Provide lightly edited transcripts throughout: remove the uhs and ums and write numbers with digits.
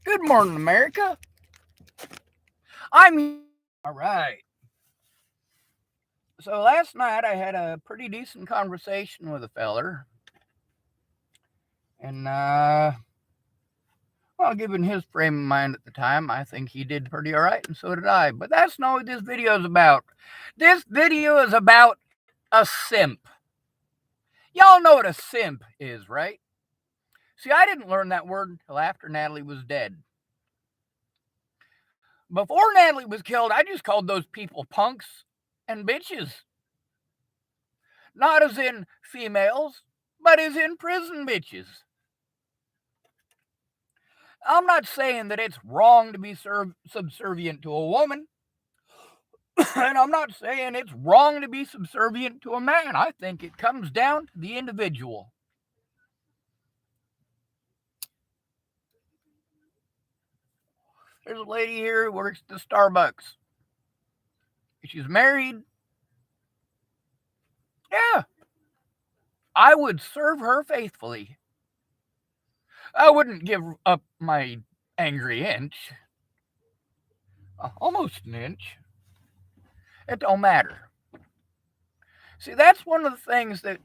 Good morning, America. I'm here. All right. So last night I had a pretty decent conversation with a feller, and well, given his frame of mind at the time, I think he did pretty all right, and so did I. But that's not what this video is about. This video is about a simp. Y'all know what a simp is, right? See, I didn't learn that word until after Natalie was dead. Before Natalie was killed, I just called those people punks and bitches. Not as in females, but as in prison bitches. I'm not saying that it's wrong to be subservient to a woman, and I'm not saying it's wrong to be subservient to a man. I think it comes down to the individual. There's a lady here who works at the Starbucks. She's married. Yeah, I would serve her faithfully. I wouldn't give up my angry inch. Almost an inch. It don't matter. See, that's one of the things that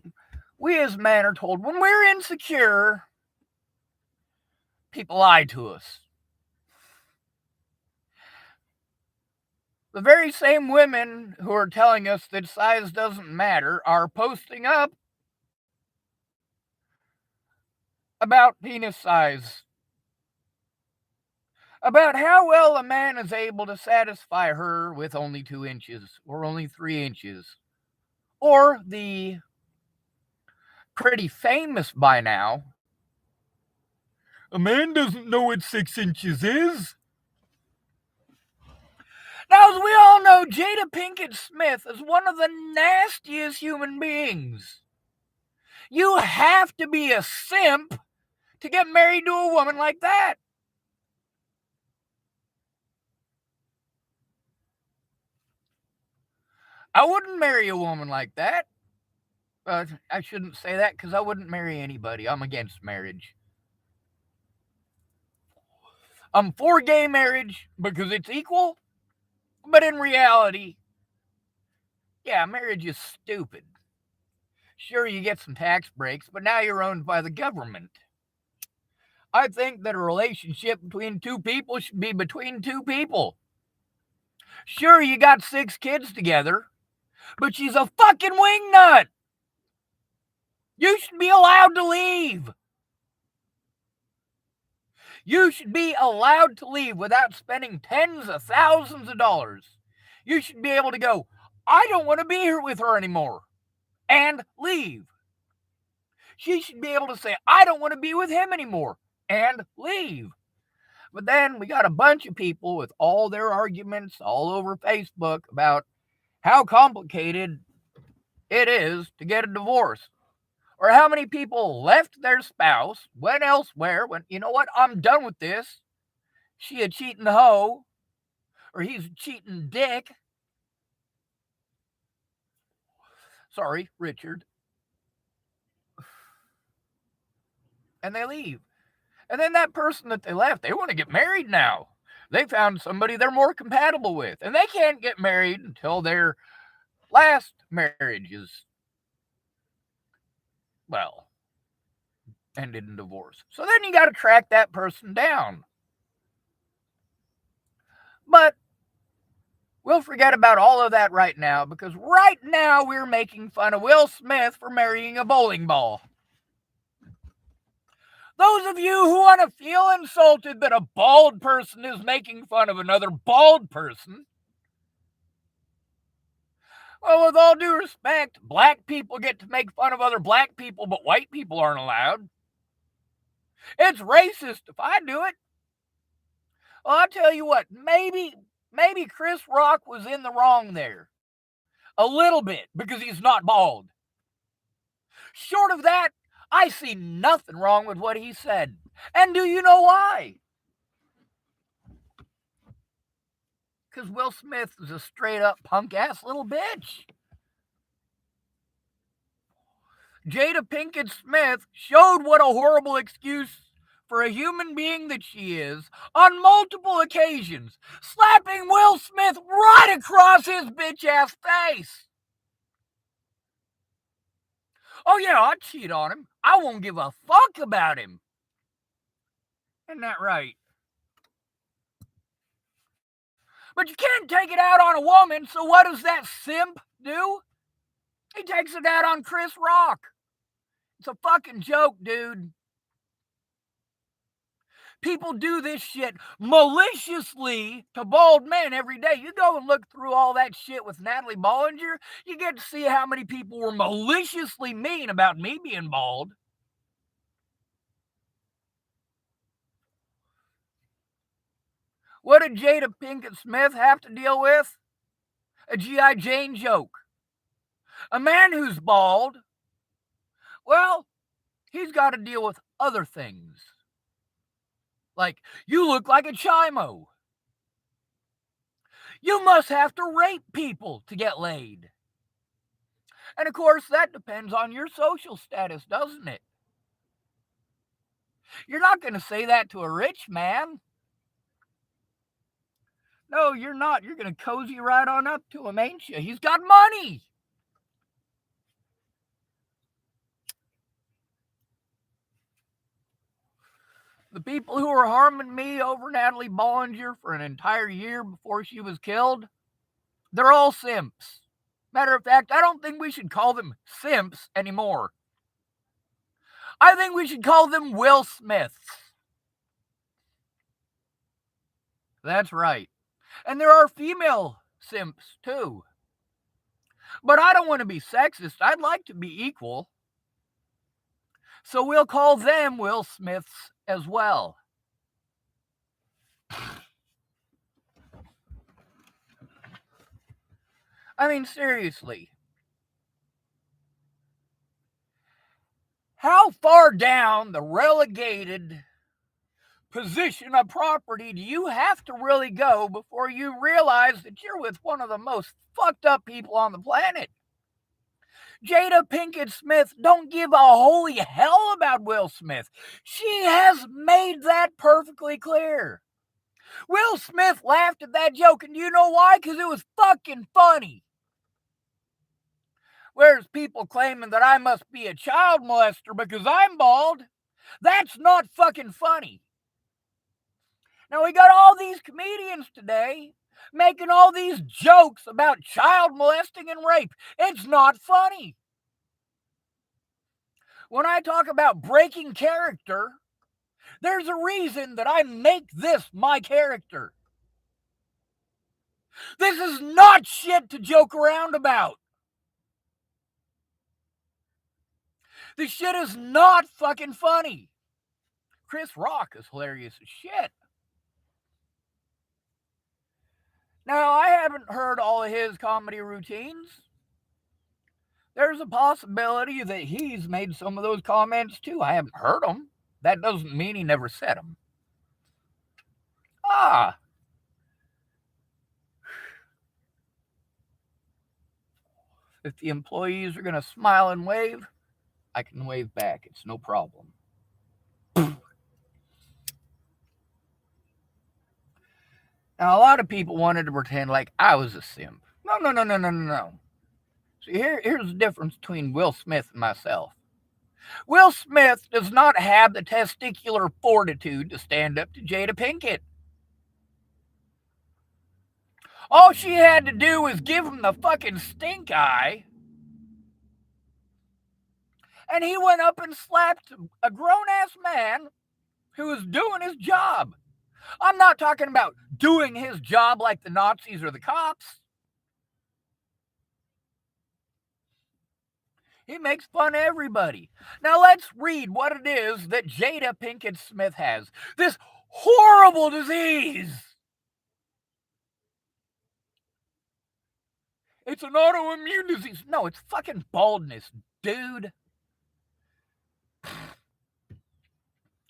we as men are told when we're insecure, people lie to us. The very same women who are telling us that size doesn't matter are posting up about penis size, about how well a man is able to satisfy her with only 2 inches or only 3 inches, or the pretty famous by now, a man doesn't know what 6 inches is. Now, as we all know, Jada Pinkett Smith is one of the nastiest human beings. You have to be a simp to get married to a woman like that. I wouldn't marry a woman like that. I shouldn't say that because I wouldn't marry anybody. I'm against marriage. I'm for gay marriage because it's equal, but in reality, yeah, marriage is stupid. Sure, you get some tax breaks, but now you're owned by the government. I think that a relationship between two people should be between two people. Sure, you got 6 kids together, but she's a fucking wingnut. You should be allowed to leave. You should be allowed to leave without spending tens of thousands of dollars. You should be able to go, I don't want to be here with her anymore, and leave. She should be able to say, I don't want to be with him anymore, and leave. But then we got a bunch of people with all their arguments all over Facebook about how complicated it is to get a divorce. Or how many people left their spouse, went elsewhere, went, you know what, I'm done with this. She a cheating hoe, or he's a cheating dick. Sorry, Richard. And they leave. And then that person that they left, they want to get married now. They found somebody they're more compatible with. And they can't get married until their last marriage is, well, ended in divorce. So then you got to track that person down. But we'll forget about all of that right now because right now we're making fun of Will Smith for marrying a bowling ball. Those of you who want to feel insulted that a bald person is making fun of another bald person, well, with all due respect, black people get to make fun of other black people, but white people aren't allowed. It's racist if I do it. Well, I'll tell you what, maybe Chris Rock was in the wrong there. A little bit, because he's not bald. Short of that, I see nothing wrong with what he said. And do you know why? Because Will Smith is a straight up punk ass little bitch. Jada Pinkett Smith showed what a horrible excuse for a human being that she is, on multiple occasions, slapping Will Smith right across his bitch-ass face. Oh yeah, I'd cheat on him. I won't give a fuck about him. Isn't that right? But you can't take it out on a woman, so what does that simp do? He takes it out on Chris Rock. It's a fucking joke, dude. People do this shit maliciously to bald men every day. You go and look through all that shit with Natalie Bollinger, you get to see how many people were maliciously mean about me being bald. What did Jada Pinkett Smith have to deal with? A G.I. Jane joke. A man who's bald, well, he's got to deal with other things. Like, you look like a chimo. You must have to rape people to get laid. And of course, that depends on your social status, doesn't it? You're not going to say that to a rich man. No, you're not. You're going to cozy right on up to him, ain't you? He's got money. The people who were harming me over Natalie Bollinger for an entire year before she was killed, they're all simps. Matter of fact, I don't think we should call them simps anymore. I think we should call them Will Smiths. That's right. And there are female simps too. But I don't want to be sexist. I'd like to be equal. So we'll call them Will Smiths as well. I mean, seriously. How far down the relegated position of property do you have to really go before you realize that you're with one of the most fucked up people on the planet? Jada Pinkett Smith don't give a holy hell about Will Smith. She has made that perfectly clear. Will Smith laughed at that joke, and you know why? Because it was fucking funny. Whereas people claiming that I must be a child molester because I'm bald, that's not fucking funny. Now we got all these comedians today making all these jokes about child molesting and rape. It's not funny. When I talk about breaking character, there's a reason that I make this my character. This is not shit to joke around about. This shit is not fucking funny. Chris Rock is hilarious as shit. Now, I haven't heard all of his comedy routines. There's a possibility that he's made some of those comments too. I haven't heard them. That doesn't mean he never said them. If the employees are going to smile and wave, I can wave back. It's no problem. Now, a lot of people wanted to pretend like I was a simp. No. See, here's the difference between Will Smith and myself. Will Smith does not have the testicular fortitude to stand up to Jada Pinkett. All she had to do was give him the fucking stink eye, and he went up and slapped a grown-ass man who was doing his job. I'm not talking about doing his job like the Nazis or the cops. He makes fun of everybody. Now let's read what it is that Jada Pinkett Smith has. This horrible disease. It's an autoimmune disease. No, it's fucking baldness, dude.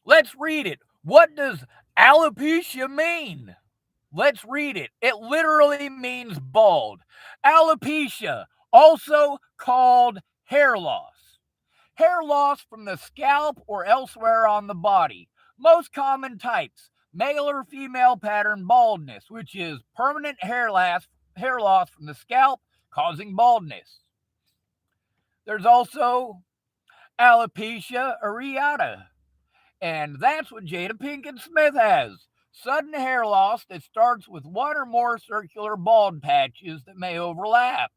Let's read it. What does alopecia mean? Let's read it. It literally means bald. Alopecia, also called hair loss. Hair loss from the scalp or elsewhere on the body. Most common types: male or female pattern baldness, which is permanent hair loss from the scalp causing baldness. There's also alopecia areata, and that's what Jada Pinkett Smith has. Sudden hair loss that starts with one or more circular bald patches that may overlap.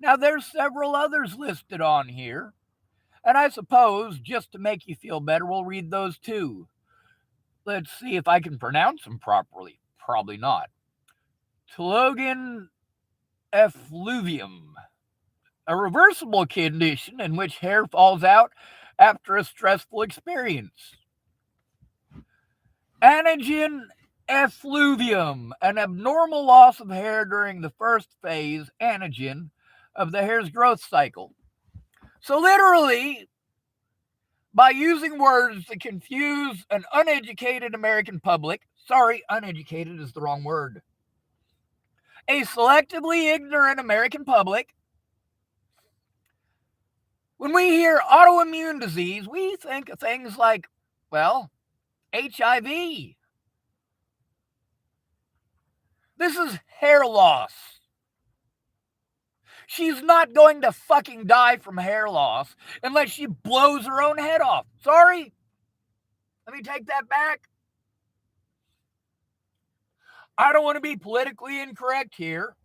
Now, there's several others listed on here, and I suppose just to make you feel better, we'll read those too. Let's see if I can pronounce them properly. Probably not. Telogen effluvium, a reversible condition in which hair falls out after a stressful experience. Anagen effluvium, an abnormal loss of hair during the first phase, anagen, of the hair's growth cycle. So literally, by using words that confuse an uneducated American public, sorry, uneducated is the wrong word, a selectively ignorant American public, when we hear autoimmune disease, we think of things like, well, HIV. This is hair loss. She's not going to fucking die from hair loss unless she blows her own head off. Sorry. Let me take that back. I don't want to be politically incorrect here.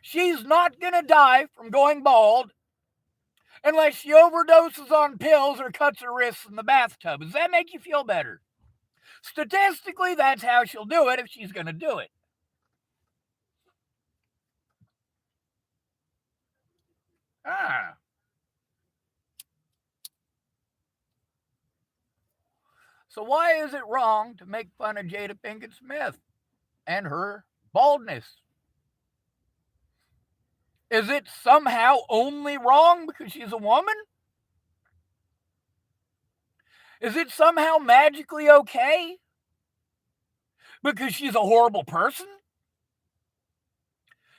She's not going to die from going bald unless she overdoses on pills or cuts her wrists in the bathtub. Does that make you feel better? Statistically, that's how she'll do it if she's going to do it. So why is it wrong to make fun of Jada Pinkett Smith and her baldness? Is it somehow only wrong because she's a woman? Is it somehow magically okay because she's a horrible person?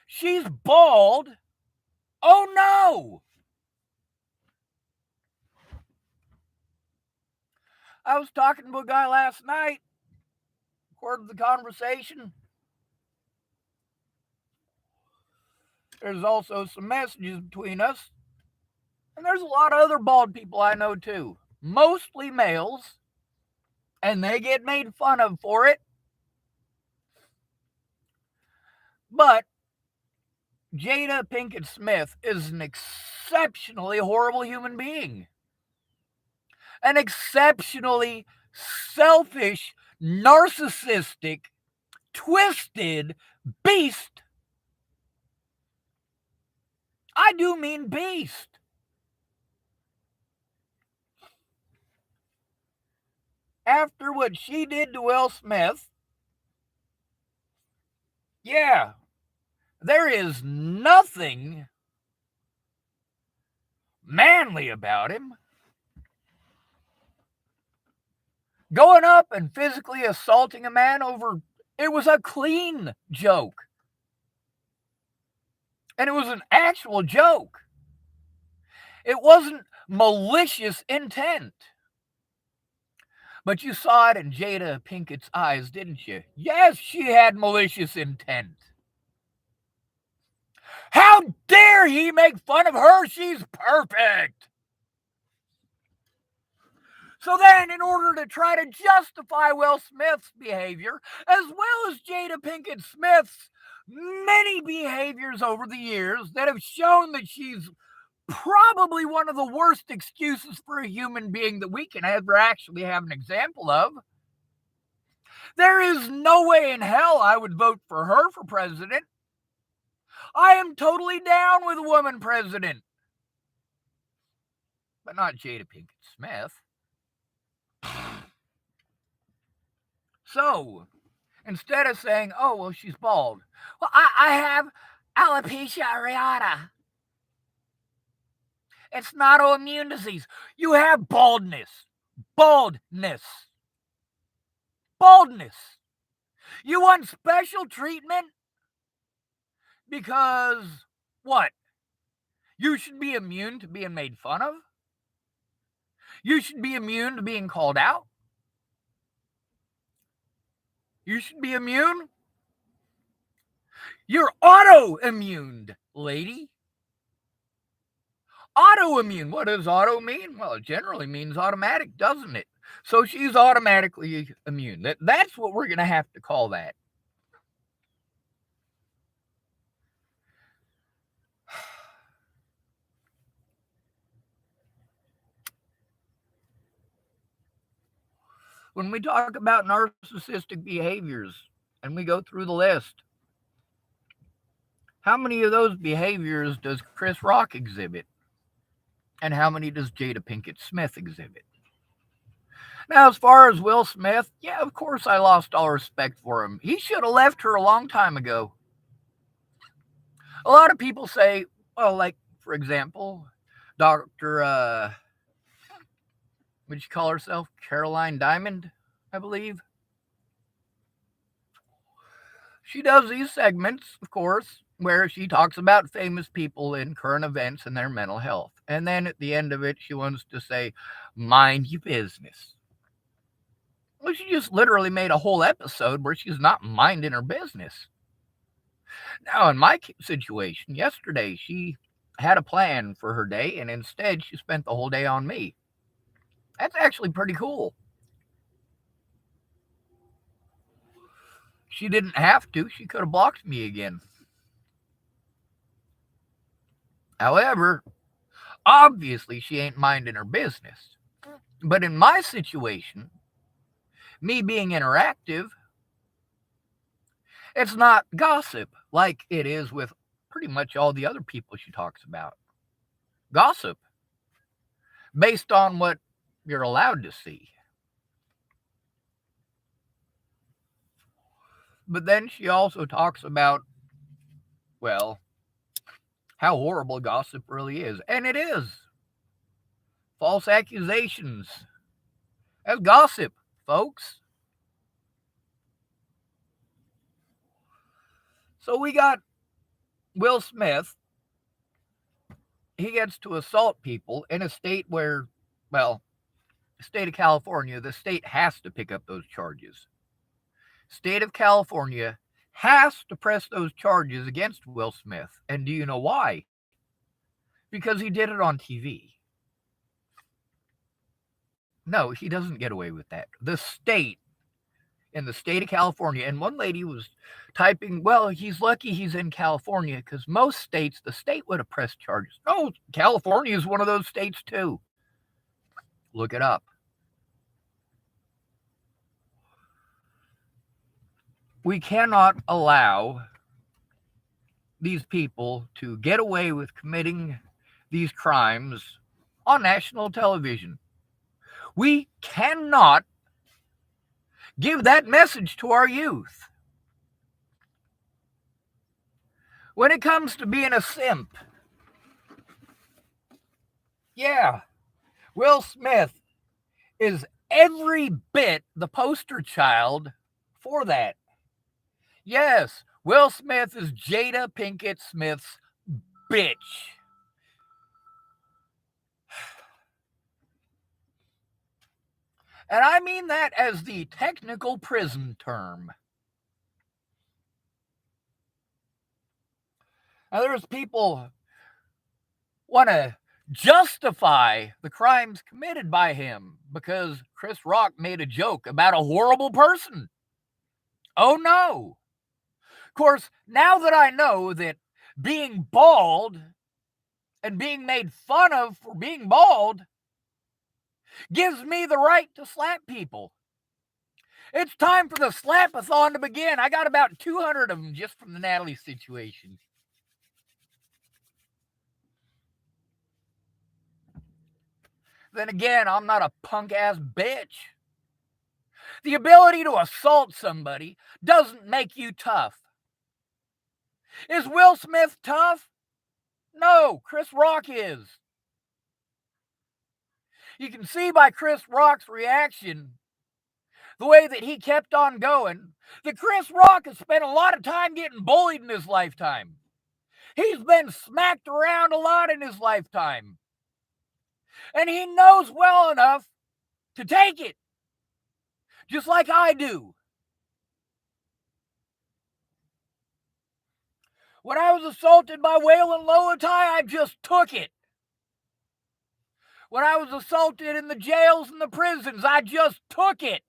She's bald. Oh no! I was talking to a guy last night, recorded the conversation. There's also some messages between us. And there's a lot of other bald people I know too. Mostly males. And they get made fun of for it. But Jada Pinkett Smith is an exceptionally horrible human being. An exceptionally selfish, narcissistic, twisted beast. I do mean beast. After what she did to Will Smith, yeah, there is nothing manly about him. Going up and physically assaulting a man over, it was a clean joke. And it was an actual joke. It wasn't malicious intent. But you saw it in Jada Pinkett's eyes, didn't you? Yes, she had malicious intent. How dare he make fun of her? She's perfect. So then, in order to try to justify Will Smith's behavior, as well as Jada Pinkett Smith's many behaviors over the years that have shown that she's probably one of the worst excuses for a human being that we can ever actually have an example of, there is no way in hell I would vote for her for president. I am totally down with a woman president. But not Jada Pinkett Smith. So, instead of saying, oh, well, she's bald, well, I have alopecia areata. It's an autoimmune disease. You have baldness. Baldness. Baldness. You want special treatment because what? You should be immune to being made fun of? You should be immune to being called out. You should be immune. You're autoimmune, lady. Autoimmune. What does auto mean? Well, it generally means automatic, doesn't it? So she's automatically immune. That's what we're going to have to call that. When we talk about narcissistic behaviors and we go through the list, how many of those behaviors does Chris Rock exhibit? And how many does Jada Pinkett Smith exhibit? Now, as far as Will Smith, yeah, of course I lost all respect for him. He should have left her a long time ago. A lot of people say, well, like, for example, Dr. What'd you call herself? Caroline Diamond, I believe. She does these segments, of course, where she talks about famous people in current events and their mental health. And then at the end of it, she wants to say, mind your business. Well, she just literally made a whole episode where she's not minding her business. Now, in my situation, yesterday, she had a plan for her day, and instead, she spent the whole day on me. That's actually pretty cool. She didn't have to. She could have blocked me again. However, obviously, she ain't minding her business. But in my situation, me being interactive, it's not gossip like it is with pretty much all the other people she talks about. Gossip based on what you're allowed to see. But then she also talks about, well, how horrible gossip really is. And it is. False accusations. That's gossip, folks. So we got Will Smith. He gets to assault people in a state where, well, the state of California, the state has to pick up those charges. State of California has to press those charges against Will Smith. And do you know why? Because he did it on TV. No, he doesn't get away with that. The state, in the state of California, and one lady was typing, well, he's lucky he's in California because most states, the state would have pressed charges. No, California is one of those states too. Look it up. We cannot allow these people to get away with committing these crimes on national television. We cannot give that message to our youth. When it comes to being a simp, yeah, Will Smith is every bit the poster child for that. Yes, Will Smith is Jada Pinkett Smith's bitch. And I mean that as the technical prison term. Now, there's people want to justify the crimes committed by him because Chris Rock made a joke about a horrible person. Oh, no. Of course, now that I know that being bald and being made fun of for being bald gives me the right to slap people. It's time for the slap-a-thon to begin. I got about 200 of them just from the Natalie situation. Then again, I'm not a punk-ass bitch. The ability to assault somebody doesn't make you tough. Is Will Smith tough? No, Chris Rock is. You can see by Chris Rock's reaction, the way that he kept on going, that Chris Rock has spent a lot of time getting bullied in his lifetime. He's been smacked around a lot in his lifetime. And he knows well enough to take it, just like I do. When I was assaulted by Waylon Lolotai, I just took it. When I was assaulted in the jails and the prisons, I just took it.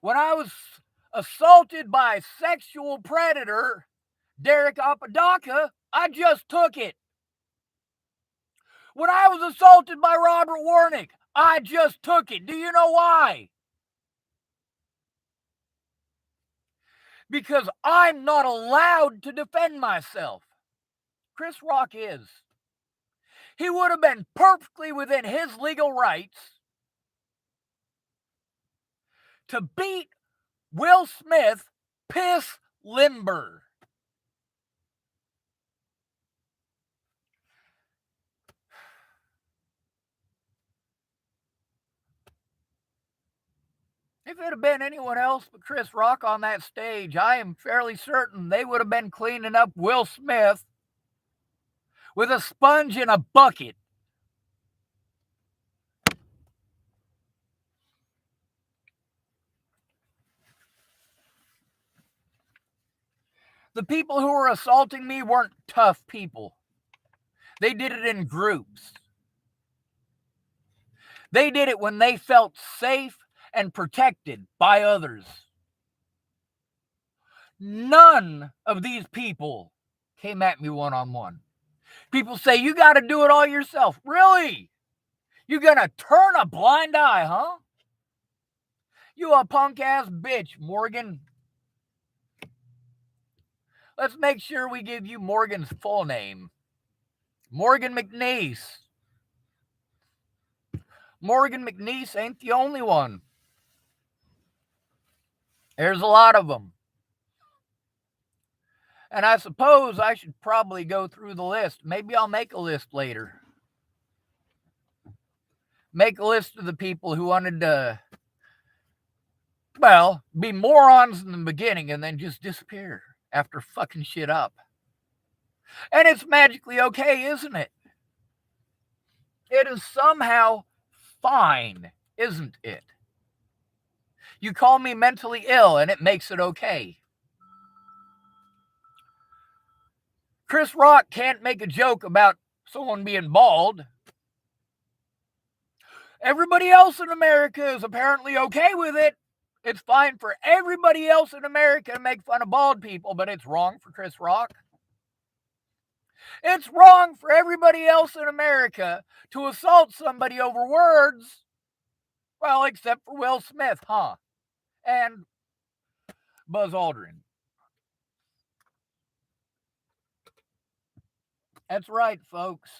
When I was assaulted by sexual predator Derek Apodaca, I just took it. When I was assaulted by Robert Warnick, I just took it. Do you know why? Because I'm not allowed to defend myself. Chris Rock is. He would have been perfectly within his legal rights to beat Will Smith piss limber. If it had been anyone else but Chris Rock on that stage, I am fairly certain they would have been cleaning up Will Smith with a sponge and a bucket. The people who were assaulting me weren't tough people. They did it in groups. They did it when they felt safe and protected by others. None of these people came at me one-on-one. People say, you got to do it all yourself. Really? You gonna turn a blind eye, huh? You a punk-ass bitch, Morgan. Let's make sure we give you Morgan's full name. Morgan McNeese. Morgan McNeese ain't the only one. There's a lot of them. And I suppose I should probably go through the list. Maybe I'll make a list later. Make a list of the people who wanted to, well, be morons in the beginning and then just disappear after fucking shit up. And it's magically okay, isn't it? It is somehow fine, isn't it? You call me mentally ill and it makes it okay. Chris Rock can't make a joke about someone being bald. Everybody else in America is apparently okay with it. It's fine for everybody else in America to make fun of bald people, but it's wrong for Chris Rock. It's wrong for everybody else in America to assault somebody over words. Well, except for Will Smith, huh? And Buzz Aldrin. That's right, folks.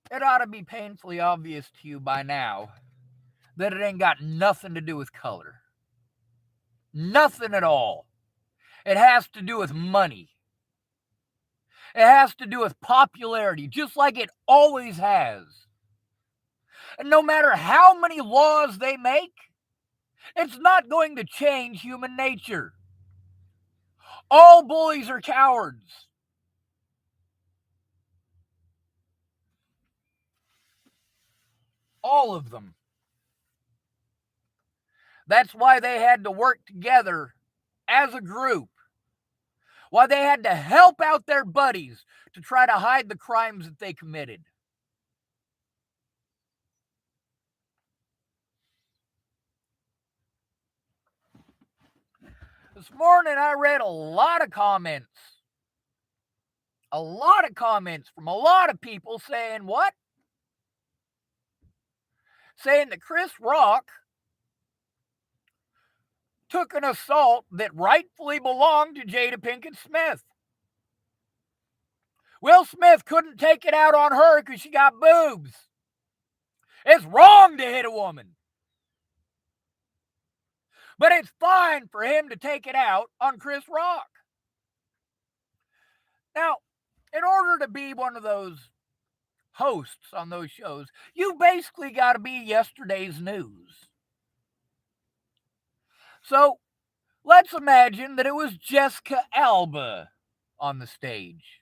It ought to be painfully obvious to you by now that it ain't got nothing to do with color. Nothing at all. It has to do with money. It has to do with popularity, just like it always has. And no matter how many laws they make, it's not going to change human nature. All bullies are cowards. All of them. That's why they had to work together as a group. Why they had to help out their buddies to try to hide the crimes that they committed. This morning I read a lot of comments. A lot of comments from a lot of people saying what? Saying that Chris Rock took an assault that rightfully belonged to Jada Pinkett Smith. Will Smith couldn't take it out on her because she got boobs. It's wrong to hit a woman. But it's fine for him to take it out on Chris Rock. Now, in order to be one of those hosts on those shows, you basically got to be yesterday's news. So, Let's imagine that it was Jessica Alba on the stage,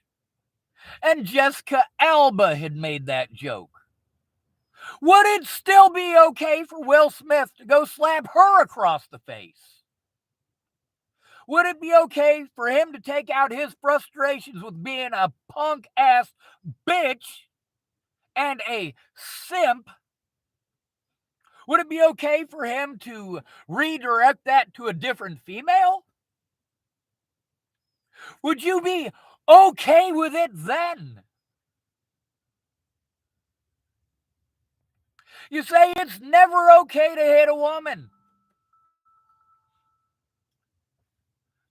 and Jessica Alba had made that joke. Would it still be okay for Will Smith to go slap her across the face? Would it be okay for him to take out his frustrations with being a punk ass bitch and a simp? Would it be okay for him to redirect that to a different female? Would you be okay with it then? You say it's never okay to hit a woman.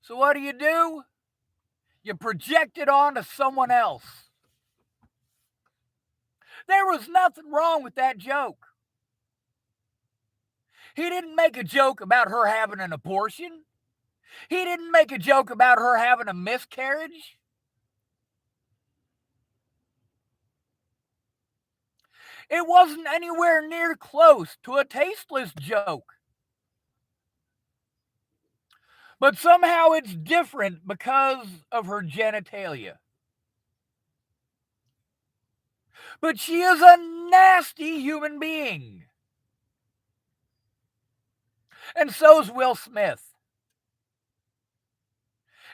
So what do? You project it onto someone else. There was nothing wrong with that joke. He didn't make a joke about her having an abortion. He didn't make a joke about her having a miscarriage. It wasn't anywhere near close to a tasteless joke. But somehow it's different because of her genitalia. But she is a nasty human being. And so's Will Smith.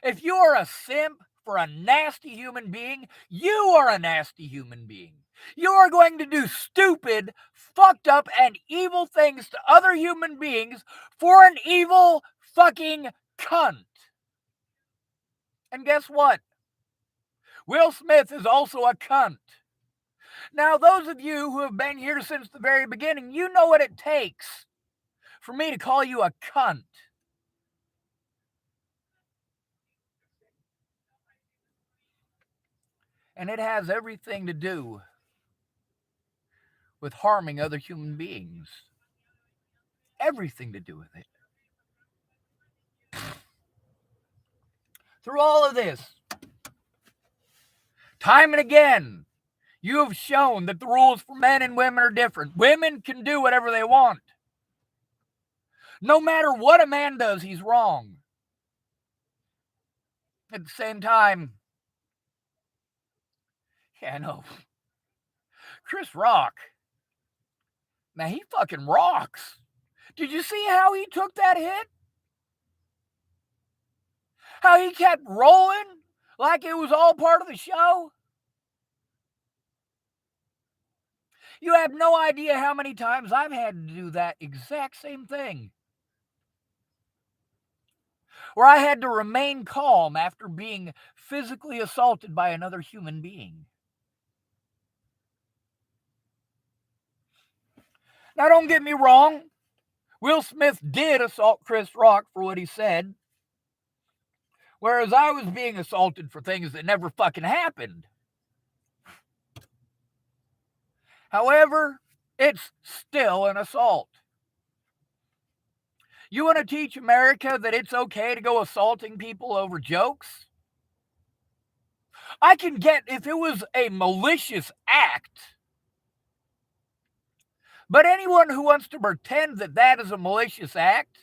If you are a simp for a nasty human being, you are a nasty human being. You are going to do stupid, fucked up, and evil things to other human beings for an evil fucking cunt. And guess what? Will Smith is also a cunt. Now, those of you who have been here since the very beginning, you know what it takes for me to call you a cunt. And it has everything to do with harming other human beings. Everything to do with it. Through all of this, time and again, you have shown that the rules for men and women are different. Women can do whatever they want. No matter what a man does, he's wrong. At the same time, yeah, no. Chris Rock, man, he fucking rocks. Did you see how he took that hit? How he kept rolling like it was all part of the show? You have no idea how many times I've had to do that exact same thing. Where I had to remain calm after being physically assaulted by another human being. Now, don't get me wrong. Will Smith did assault Chris Rock for what he said, whereas I was being assaulted for things that never fucking happened. However, it's still an assault. You want to teach America that it's okay to go assaulting people over jokes? I can get if it was a malicious act. But anyone who wants to pretend that that is a malicious act,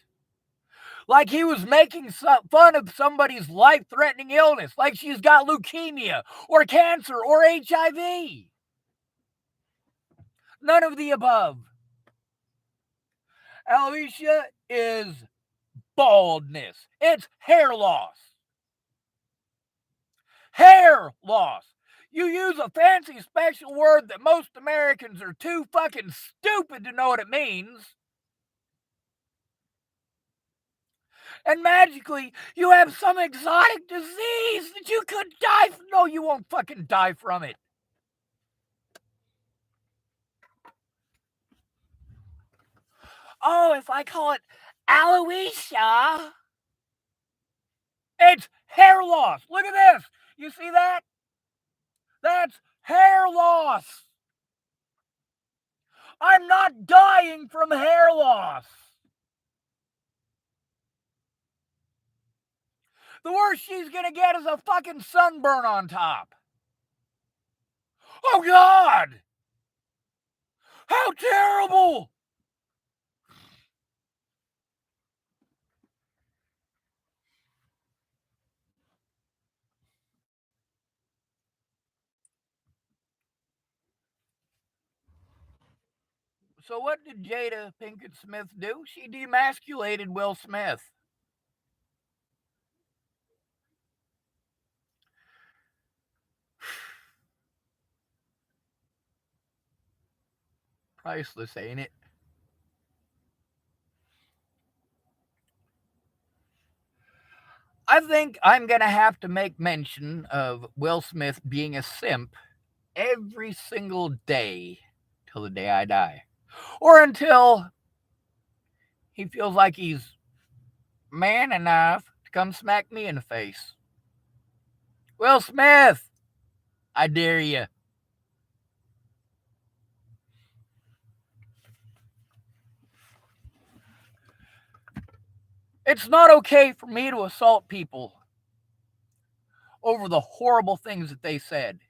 like he was making fun of somebody's life-threatening illness, like she's got leukemia or cancer or HIV. None of the above. Alopecia is baldness. It's hair loss. Hair loss. You use a fancy special word that most Americans are too fucking stupid to know what it means. And magically, you have some exotic disease that you could die from. No, you won't fucking die from it. Oh, if I call it alopecia, it's hair loss. Look at this. You see that? That's hair loss. I'm not dying from hair loss. The worst she's gonna get is a fucking sunburn on top. Oh God! How terrible! So what did Jada Pinkett Smith do? She demasculated Will Smith. Priceless, ain't it? I think I'm going to have to make mention of Will Smith being a simp every single day till the day I die. Or until he feels like he's man enough to come smack me in the face. Will Smith, I dare you. It's not okay for me to assault people over the horrible things that they said.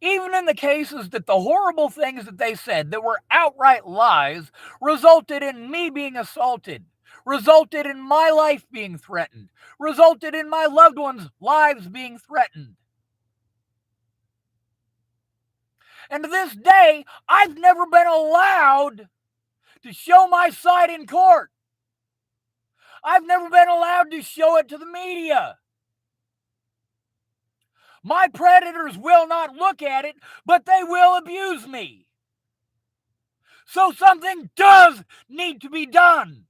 Even in the cases that the horrible things that they said that were outright lies resulted in me being assaulted, resulted in my life being threatened, resulted in my loved ones' lives being threatened. And to this day, I've never been allowed to show my side in court. I've never been allowed to show it to the media. My predators will not look at it, but they will abuse me. So something does need to be done.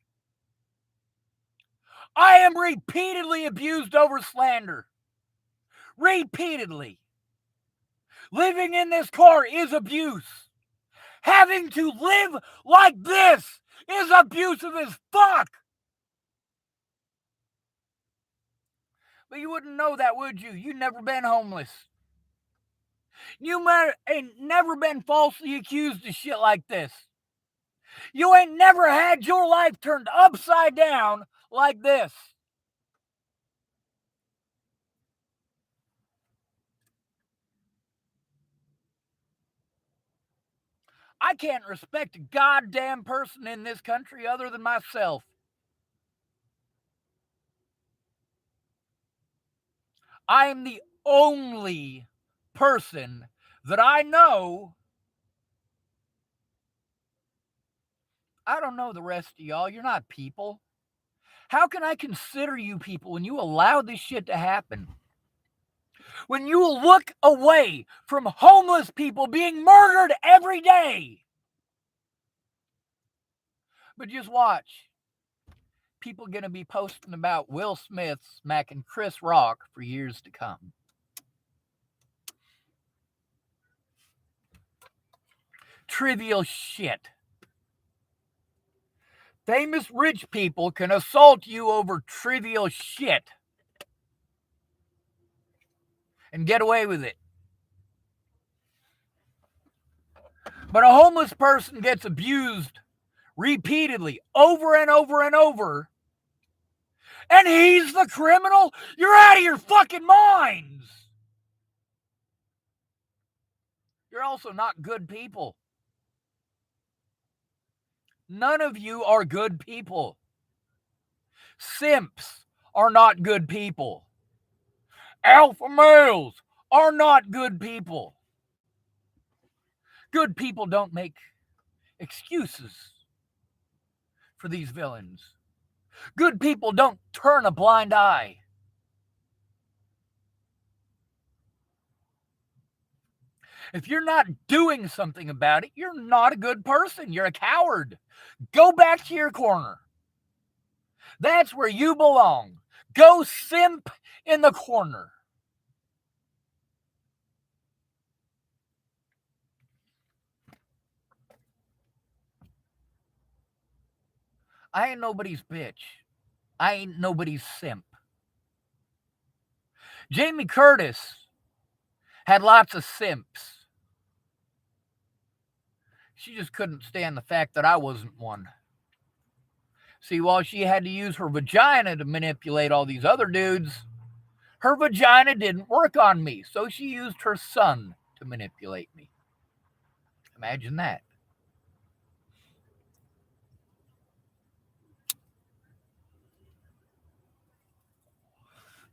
I am repeatedly abused over slander. Repeatedly. Living in this car is abuse. Having to live like this is abusive as fuck. But you wouldn't know that, would you? You've never been homeless. You ain't never been falsely accused of shit like this. You ain't never had your life turned upside down like this. I can't respect a goddamn person in this country other than myself. I am the only person that I know. I don't know the rest of y'all. You're not people. How can I consider you people when you allow this shit to happen? When you look away from homeless people being murdered every day. But just watch. People going to be posting about Will Smith smacking Chris Rock for years to come. Trivial shit. Famous rich people can assault you over trivial shit and get away with it. But a homeless person gets abused repeatedly, over and over and over, and he's the criminal? You're out of your fucking minds. You're also not good people. None of you are good people. Simps are not good people. Alpha males are not good people. Good people don't make excuses for these villains. Good people don't turn a blind eye. If you're not doing something about it, you're not a good person. You're a coward. Go back to your corner. That's where you belong. Go simp in the corner. I ain't nobody's bitch. I ain't nobody's simp. Jamie Curtis had lots of simps. She just couldn't stand the fact that I wasn't one. See, while she had to use her vagina to manipulate all these other dudes, her vagina didn't work on me, so she used her son to manipulate me. Imagine that.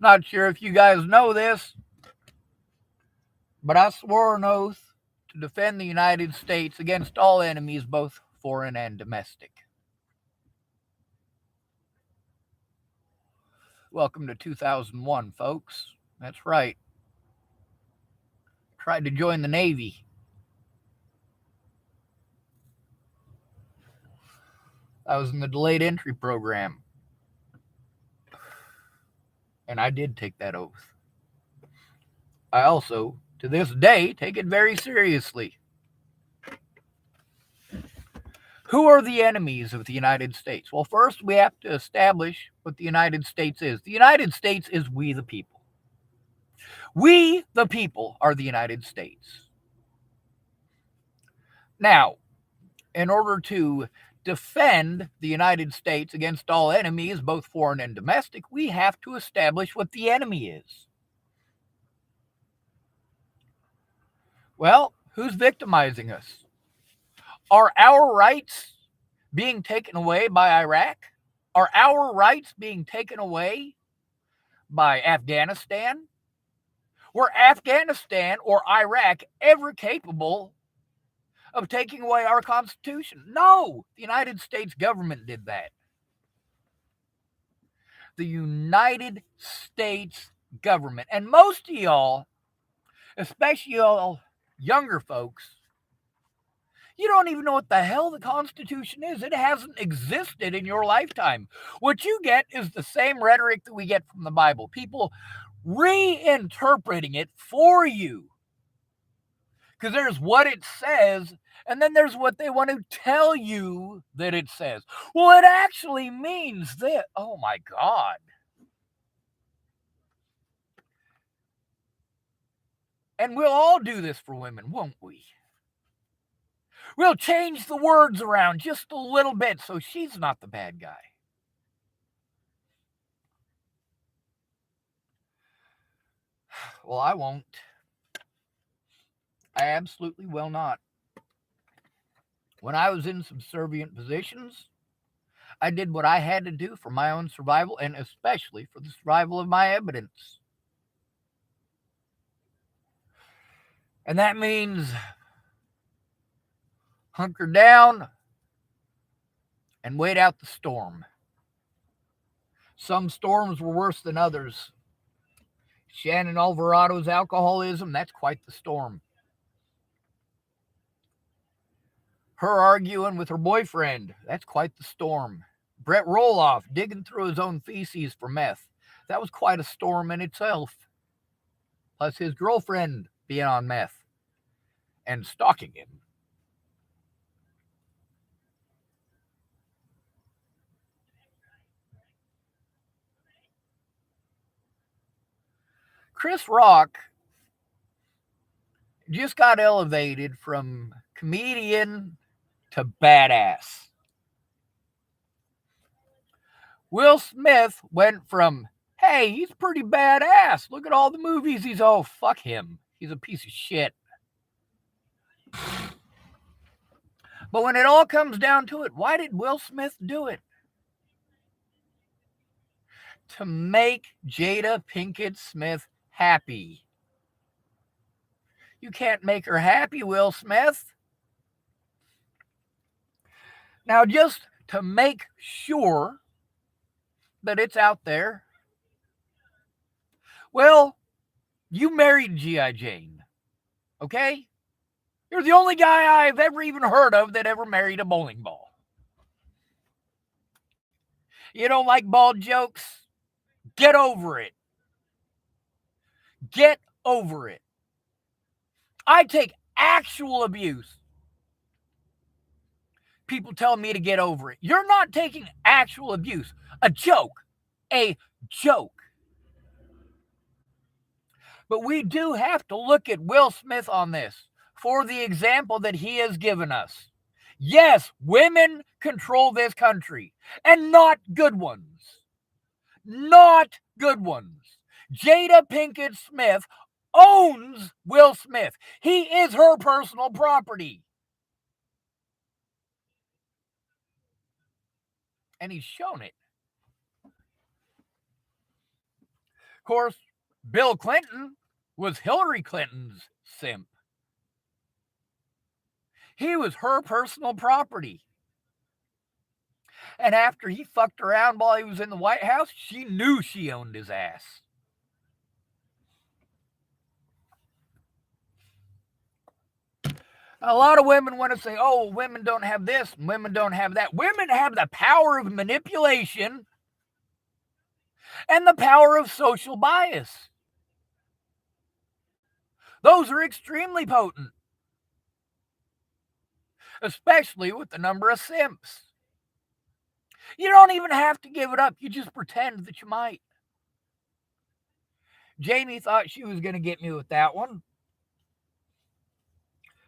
Not sure if you guys know this, but I swore an oath to defend the United States against all enemies, both foreign and domestic. Welcome to 2001, folks. That's right. Tried to join the Navy. I was in the delayed entry program. And I did take that oath. I also, to this day, take it very seriously. Who are the enemies of the United States? Well, first we have to establish what the United States is. The United States is we the people. We the people are the United States. Now, in order to defend the United States against all enemies, both foreign and domestic, we have to establish what the enemy is. Well, who's victimizing us? Are our rights being taken away by Iraq? Are our rights being taken away by Afghanistan? Were Afghanistan or Iraq ever capable of taking away our Constitution? No, the United States government did that. The United States government. And most of y'all, especially y'all younger folks, you don't even know what the hell the Constitution is. It hasn't existed in your lifetime. What you get is the same rhetoric that we get from the Bible. People reinterpreting it for you. Because there's what it says, and then there's what they want to tell you that it says. Well, it actually means this. Oh my God. And we'll all do this for women, won't we? We'll change the words around just a little bit so she's not the bad guy. Well, I won't. I absolutely will not. When I was in subservient positions, I did what I had to do for my own survival and especially for the survival of my evidence. And that means hunker down and wait out the storm. Some storms were worse than others. Shannon Alvarado's alcoholism, that's quite the storm. Her arguing with her boyfriend, that's quite the storm. Brett Roloff digging through his own feces for meth, that was quite a storm in itself. Plus his girlfriend being on meth and stalking him. Chris Rock just got elevated from comedian to badass. Will Smith went from, hey, he's pretty badass. Look at all the movies he's, oh, fuck him. He's a piece of shit. But when it all comes down to it, why did Will Smith do it? To make Jada Pinkett Smith happy. You can't make her happy, Will Smith. Now, just to make sure that it's out there, well, you married G.I. Jane, okay? You're the only guy I've ever even heard of that ever married a bowling ball. You don't like bald jokes? Get over it. Get over it. I take actual abuse. People tell me to get over it. You're not taking actual abuse. A joke. A joke. But we do have to look at Will Smith on this for the example that he has given us. Yes, women control this country, and not good ones. Not good ones. Jada Pinkett Smith owns Will Smith. He is her personal property. And he's shown it. Of course, Bill Clinton was Hillary Clinton's simp. He was her personal property. And after he fucked around while he was in the White House, she knew she owned his ass. A lot of women want to say, oh, women don't have this, women don't have that. Women have the power of manipulation and the power of social bias. Those are extremely potent, especially with the number of simps. You don't even have to give it up. You just pretend that you might. Jamie thought she was going to get me with that one.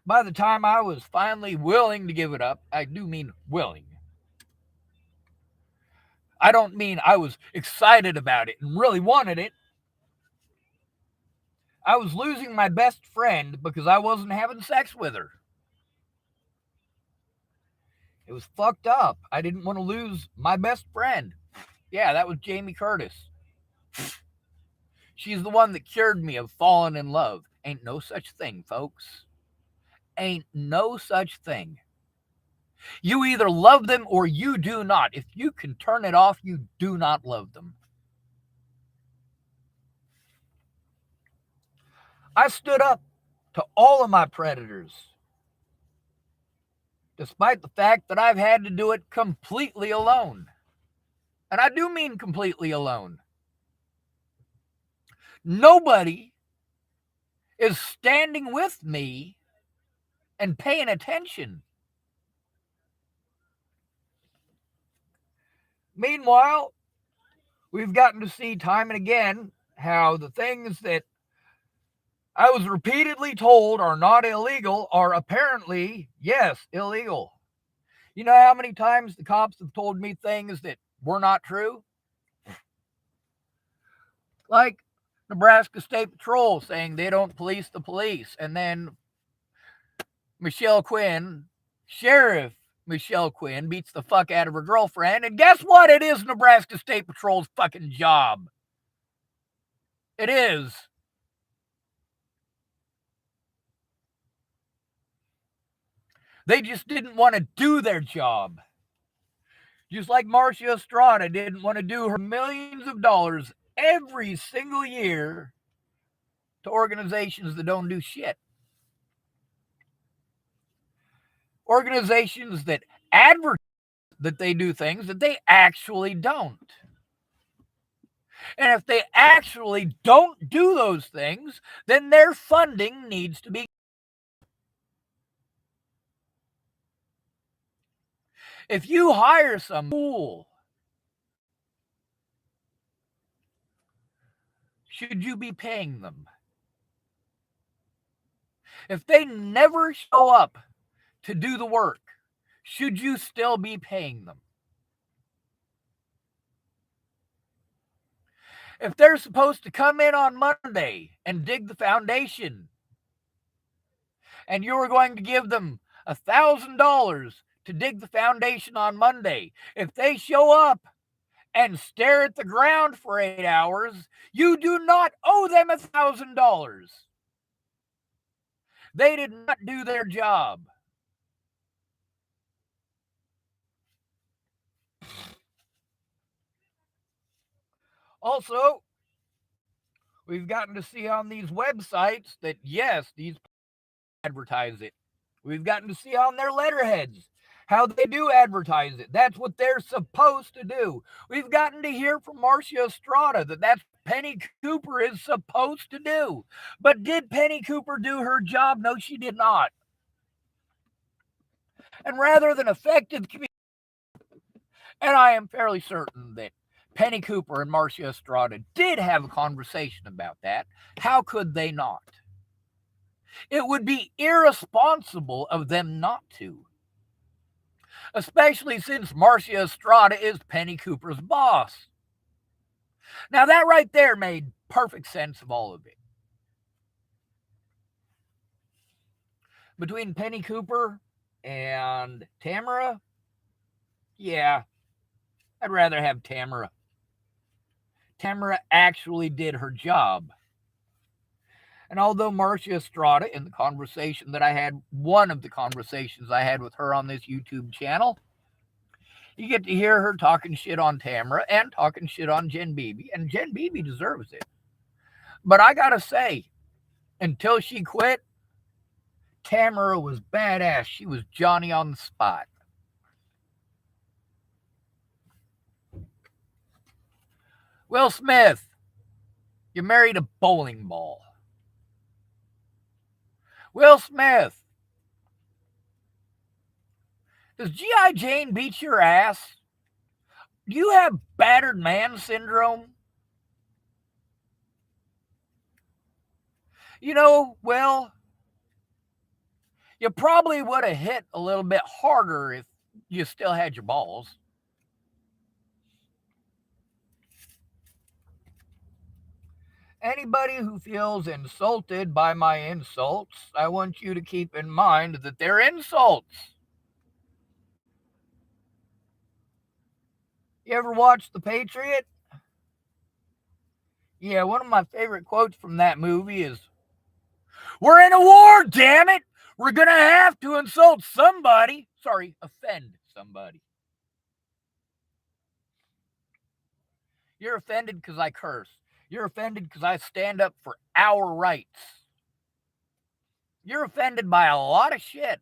By the time I was finally willing to give it up, I do mean willing. I don't mean I was excited about it and really wanted it. I was losing my best friend because I wasn't having sex with her. It was fucked up. I didn't want to lose my best friend. Yeah, that was Jamie Curtis. She's the one that cured me of falling in love. Ain't no such thing, folks. Ain't no such thing. You either love them or you do not. If you can turn it off, you do not love them. I stood up to all of my predators, despite the fact that I've had to do it completely alone. And I do mean completely alone. Nobody is standing with me and paying attention. Meanwhile, we've gotten to see time and again how the things that I was repeatedly told are not illegal are apparently, yes, illegal. You know how many times the cops have told me things that were not true? Like Nebraska State Patrol saying they don't police the police, and then Michelle Quinn, Sheriff Michelle Quinn, beats the fuck out of her girlfriend, and guess what? It is Nebraska State Patrol's fucking job. It is. They just didn't want to do their job. Just like Marcia Estrada didn't want to do her millions of dollars every single year to organizations that don't do shit. Organizations that advertise that they do things that they actually don't. And if they actually don't do those things, then their funding needs to be. If you hire some fool, should you be paying them? If they never show up to do the work, should you still be paying them? If they're supposed to come in on Monday and dig the foundation, and you are going to give them $1,000 to dig the foundation on Monday, if they show up and stare at the ground for 8 hours, you do not owe them $1,000. They did not do their job. Also, we've gotten to see on these websites that, yes, these advertise it. We've gotten to see on their letterheads how they do advertise it. That's what they're supposed to do. We've gotten to hear from Marcia Estrada that that's Penny Cooper is supposed to do. But did Penny Cooper do her job? No, she did not. And rather than effective communication, and I am fairly certain that Penny Cooper and Marcia Estrada did have a conversation about that. How could they not? It would be irresponsible of them not to. Especially since Marcia Estrada is Penny Cooper's boss. Now that right there made perfect sense of all of it. Between Penny Cooper and Tamara, yeah, I'd rather have Tamara. Tamara actually did her job. And although Marcia Estrada, in the conversation that I had, one of the conversations I had with her on this YouTube channel, you get to hear her talking shit on Tamara and talking shit on Jen Beebe, and Jen Beebe deserves it. But I gotta say, until she quit, Tamara was badass. She was Johnny on the spot. Will Smith, you married a bowling ball. Will Smith, does G.I. Jane beat your ass? Do you have battered man syndrome? Well, you probably would have hit a little bit harder if you still had your balls. Anybody who feels insulted by my insults, I want you to keep in mind that they're insults. You ever watch The Patriot? Yeah, one of my favorite quotes from that movie is, "We're in a war, damn it! We're gonna have to insult somebody." Sorry, offend somebody. You're offended because I curse. You're offended because I stand up for our rights. You're offended by a lot of shit.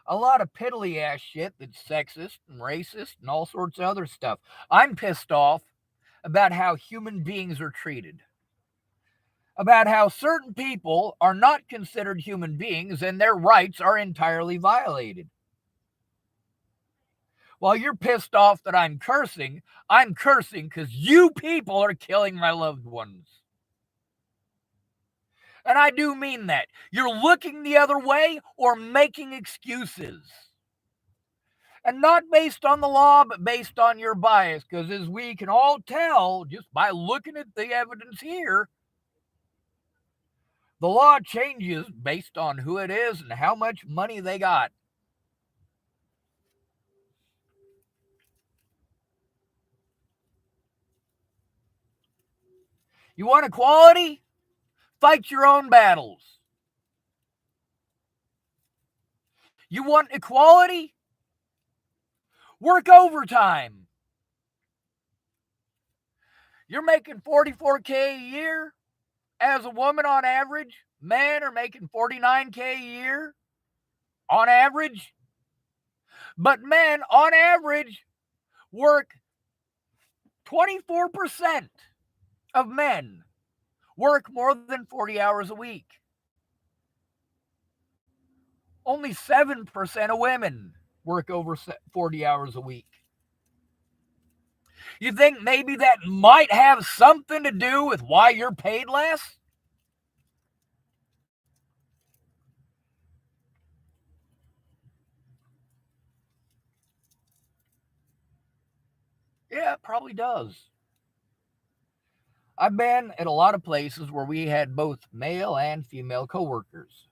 A lot of piddly ass shit that's sexist and racist and all sorts of other stuff. I'm pissed off about how human beings are treated, about how certain people are not considered human beings and their rights are entirely violated. While you're pissed off that I'm cursing because you people are killing my loved ones. And I do mean that. You're looking the other way or making excuses. And not based on the law, but based on your bias. Because as we can all tell, just by looking at the evidence here, the law changes based on who it is and how much money they got. You want equality? Fight your own battles. You want equality? Work overtime. You're making $44K a year as a woman on average. Men are making $49K a year on average. But men on average work 24% of men work more than 40 hours a week. Only 7% of women work over 40 hours a week. You think maybe that might have something to do with why you're paid less? Yeah, it probably does. I've been at a lot of places where we had both male and female coworkers.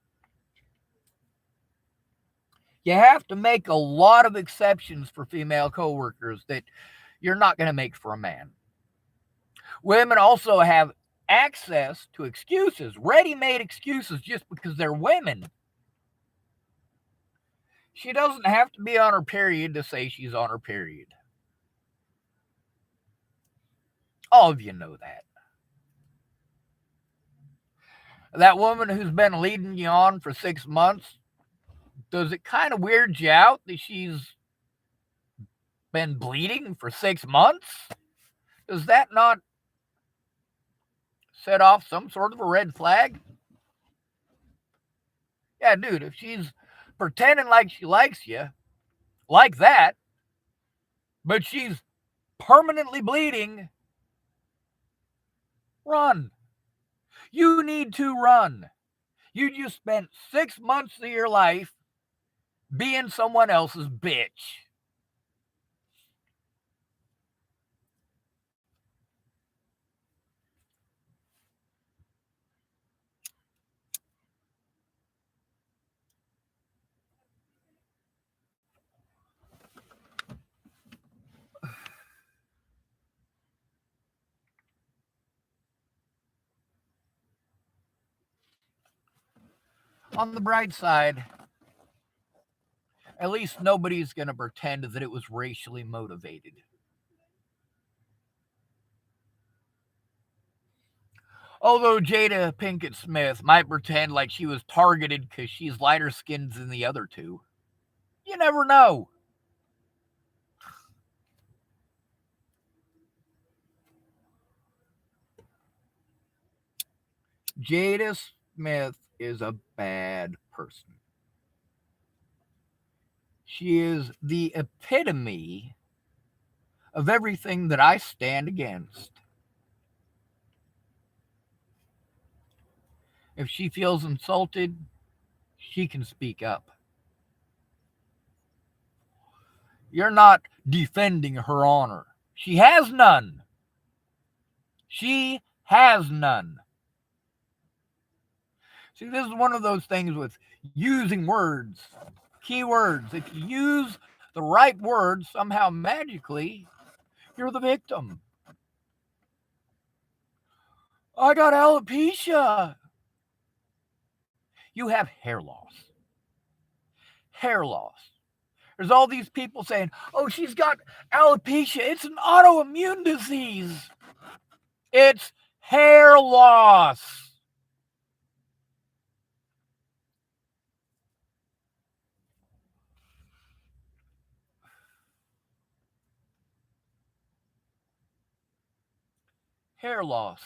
You have to make a lot of exceptions for female coworkers that you're not going to make for a man. Women also have access to excuses, ready-made excuses just because they're women. She doesn't have to be on her period to say she's on her period. All of you know that. That woman who's been leading you on for 6 months, does it kind of weird you out that she's been bleeding for 6 months? Does that not set off some sort of a red flag? Yeah, dude, if she's pretending like she likes you, like that, but she's permanently bleeding, run. You need to run. You just spent 6 months of your life being someone else's bitch. On the bright side, at least nobody's going to pretend that it was racially motivated. Although Jada Pinkett Smith might pretend like she was targeted because she's lighter skinned than the other two. You never know. Jada Smith is a bad person. She is the epitome of everything that I stand against. If she feels insulted, she can speak up. You're not defending her honor. She has none. She has none. See, this is one of those things with using words, keywords. If you use the right words, somehow magically, you're the victim. I got alopecia. You have hair loss. Hair loss. There's all these people saying, oh, she's got alopecia. It's an autoimmune disease. It's hair loss. Hair loss.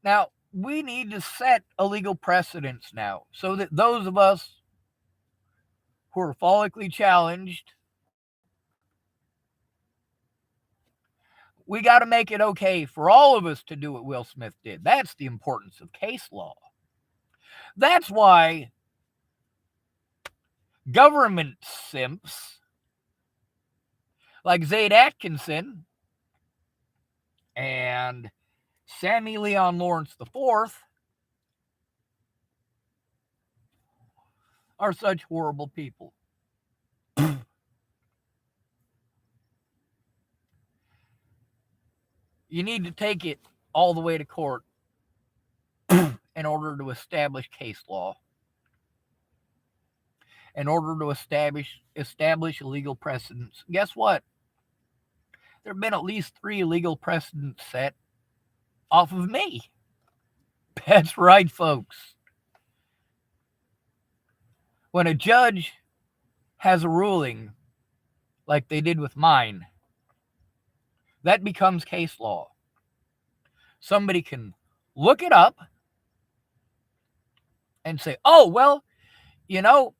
Now, we need to set a legal precedence now so that those of us who are follically challenged, we got to make it okay for all of us to do what Will Smith did. That's the importance of case law. That's why government simps like Zayd Atkinson and Sammy Leon Lawrence IV are such horrible people. You need to take it all the way to court in order to establish case law, in order to establish a legal precedence. Guess what? There have been at least 3 legal precedents set off of me. That's right, folks. When a judge has a ruling like they did with mine, that becomes case law. Somebody can look it up and say, oh, well, you know,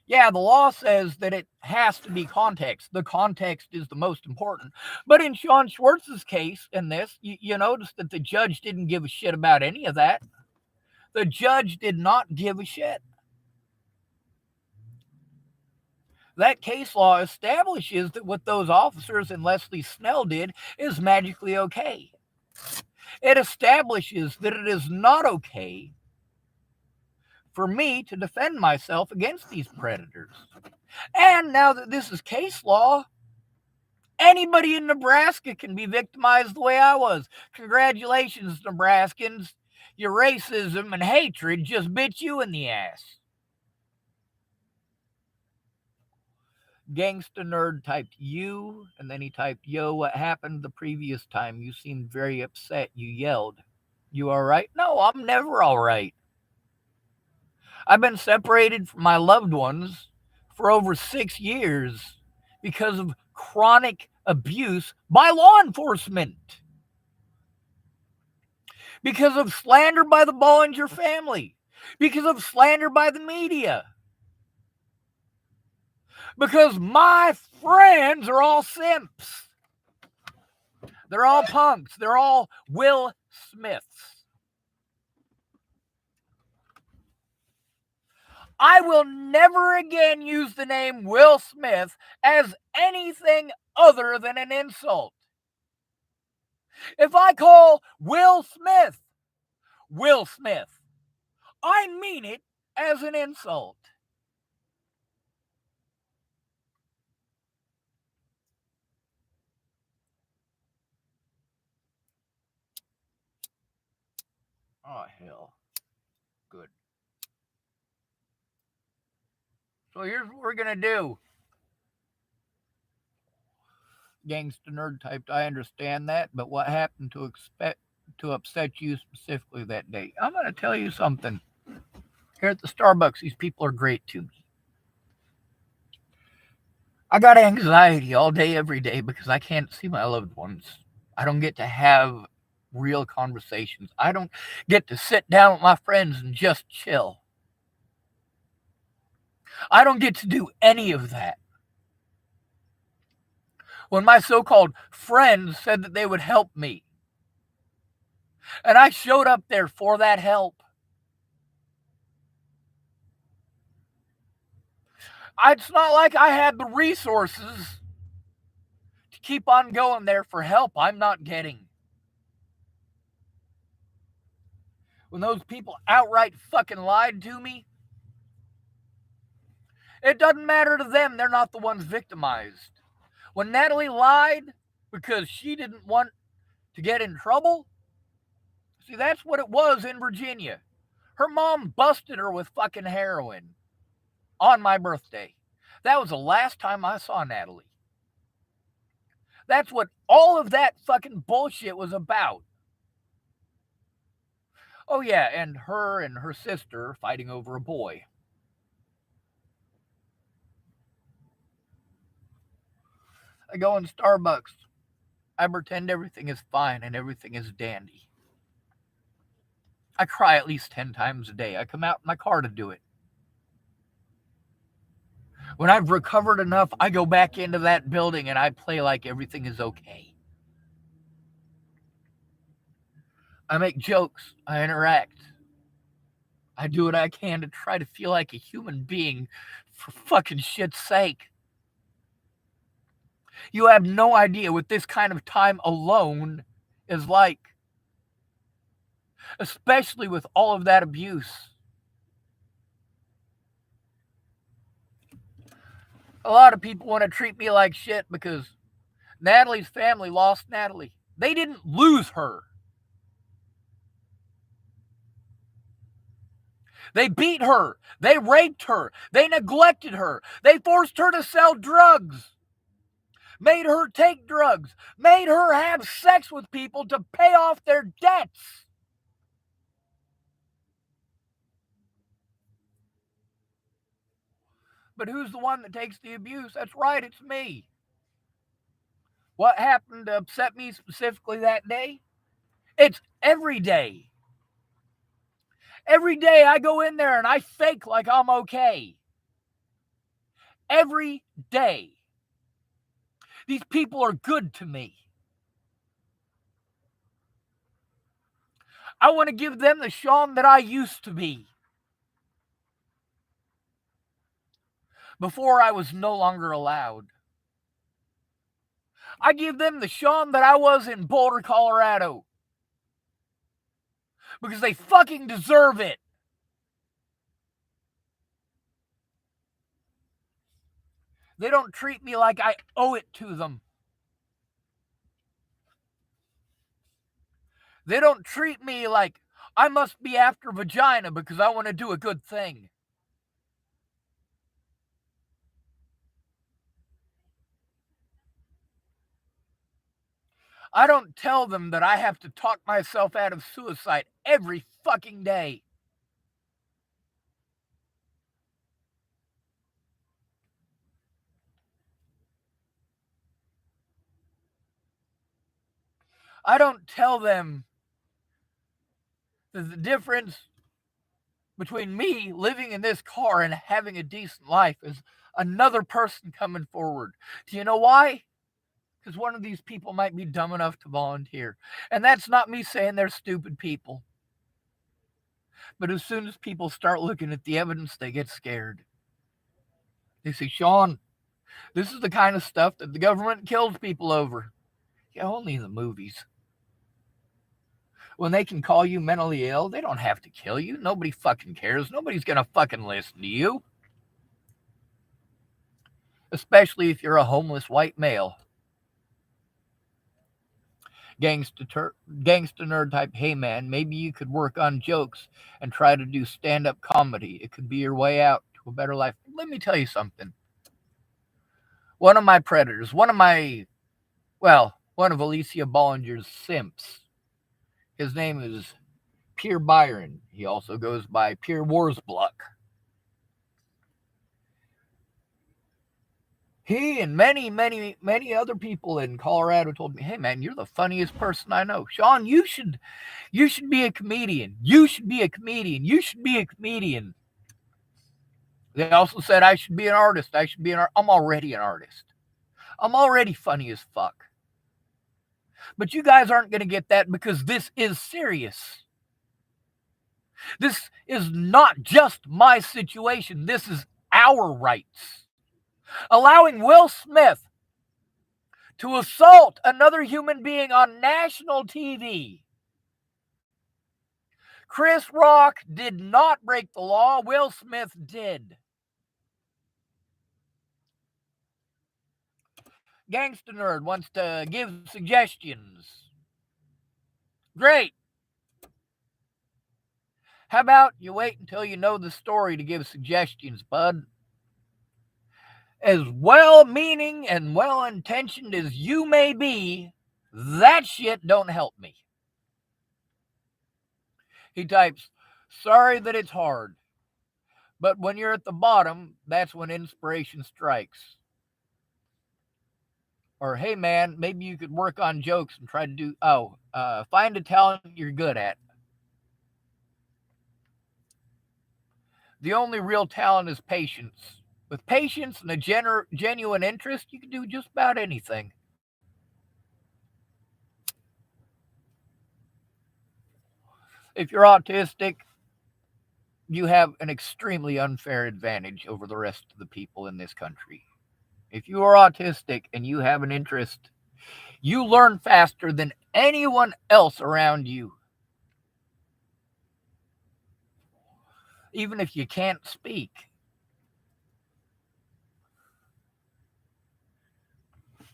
yeah, the law says that it has to be context. The context is the most important. But in Sean Schwartz's case, in this, you notice that the judge didn't give a shit about any of that. The judge did not give a shit. That case law establishes that what those officers and Leslie Snell did is magically okay. It establishes that it is not okay for me to defend myself against these predators. And now that this is case law, anybody in Nebraska can be victimized the way I was. Congratulations, Nebraskans. Your racism and hatred just bit you in the ass. Gangsta Nerd typed you, and then he typed, yo, what happened the previous time? You seemed very upset. You yelled. You all right? No, I'm never all right. I've been separated from my loved ones for over 6 years because of chronic abuse by law enforcement. Because of slander by the Bollinger family. Because of slander by the media. Because my friends are all simps. They're all punks. They're all Will Smiths. I will never again use the name Will Smith as anything other than an insult. If I call Will Smith, I mean it as an insult. Oh, hell. Good. So here's what we're going to do. Gangsta nerd type, I understand that, but what happened to upset you specifically that day? I'm going to tell you something. Here at the Starbucks, these people are great to me. I got anxiety all day, every day, because I can't see my loved ones. I don't get to have real conversations. I don't get to sit down with my friends and just chill. I don't get to do any of that. When my so-called friends said that they would help me, and I showed up there for that help, it's not like I had the resources to keep on going there for help I'm not getting. When those people outright fucking lied to me, it doesn't matter to them. They're not the ones victimized. When Natalie lied because she didn't want to get in trouble, see, that's what it was in Virginia. Her mom busted her with fucking heroin on my birthday. That was the last time I saw Natalie. That's what all of that fucking bullshit was about. Oh, yeah, and her sister fighting over a boy. I go in Starbucks. I pretend everything is fine and everything is dandy. I cry at least 10 times a day. I come out in my car to do it. When I've recovered enough, I go back into that building and I play like everything is okay. I make jokes. I interact. I do what I can to try to feel like a human being, for fucking shit's sake. You have no idea what this kind of time alone is like, especially with all of that abuse. A lot of people want to treat me like shit because Natalie's family lost Natalie. They didn't lose her. They beat her. They raped her. They neglected her. They forced her to sell drugs. Made her take drugs. Made her have sex with people to pay off their debts. But who's the one that takes the abuse? That's right, it's me. What happened to upset me specifically that day? It's every day. Every day I go in there and I fake like I'm okay. Every day. These people are good to me. I want to give them the Sean that I used to be. Before I was no longer allowed. I give them the Sean that I was in Boulder, Colorado. Because they fucking deserve it. They don't treat me like I owe it to them. They don't treat me like I must be after vagina because I want to do a good thing. I don't tell them that I have to talk myself out of suicide every fucking day. I don't tell them that the difference between me living in this car and having a decent life is another person coming forward. Do you know why? Because one of these people might be dumb enough to volunteer. And that's not me saying they're stupid people. But as soon as people start looking at the evidence, they get scared. They say, Sean, this is the kind of stuff that the government kills people over. Yeah, only in the movies. When they can call you mentally ill, they don't have to kill you. Nobody fucking cares. Nobody's gonna fucking listen to you. Especially if you're a homeless white male. Gangsta nerd type, hey man, maybe you could work on jokes and try to do stand up comedy. It could be your way out to a better life. Let me tell you something. One of my predators, one of Alicia Bollinger's simps, his name is Pierre Byron. He also goes by Pierre Warsbluck. He and many other people in Colorado told me, "Hey man, you're the funniest person I know. Sean, you should be a comedian. You should be a comedian. You should be a comedian." They also said I should be an artist. I should be I'm already an artist. I'm already funny as fuck. But you guys aren't going to get that because this is serious. This is not just my situation. This is our rights. Allowing Will Smith to assault another human being on national TV. Chris Rock did not break the law. Will Smith did. Gangsta Nerd wants to give suggestions. Great. How about you wait until you know the story to give suggestions, bud? As well-meaning and well-intentioned as you may be, that shit don't help me. He types, sorry that it's hard, but when you're at the bottom, that's when inspiration strikes. Or, hey man, maybe you could work on jokes and try to find a talent you're good at. The only real talent is patience. With patience and a genuine interest, you can do just about anything. If you're autistic, you have an extremely unfair advantage over the rest of the people in this country. If you are autistic and you have an interest, you learn faster than anyone else around you. Even if you can't speak.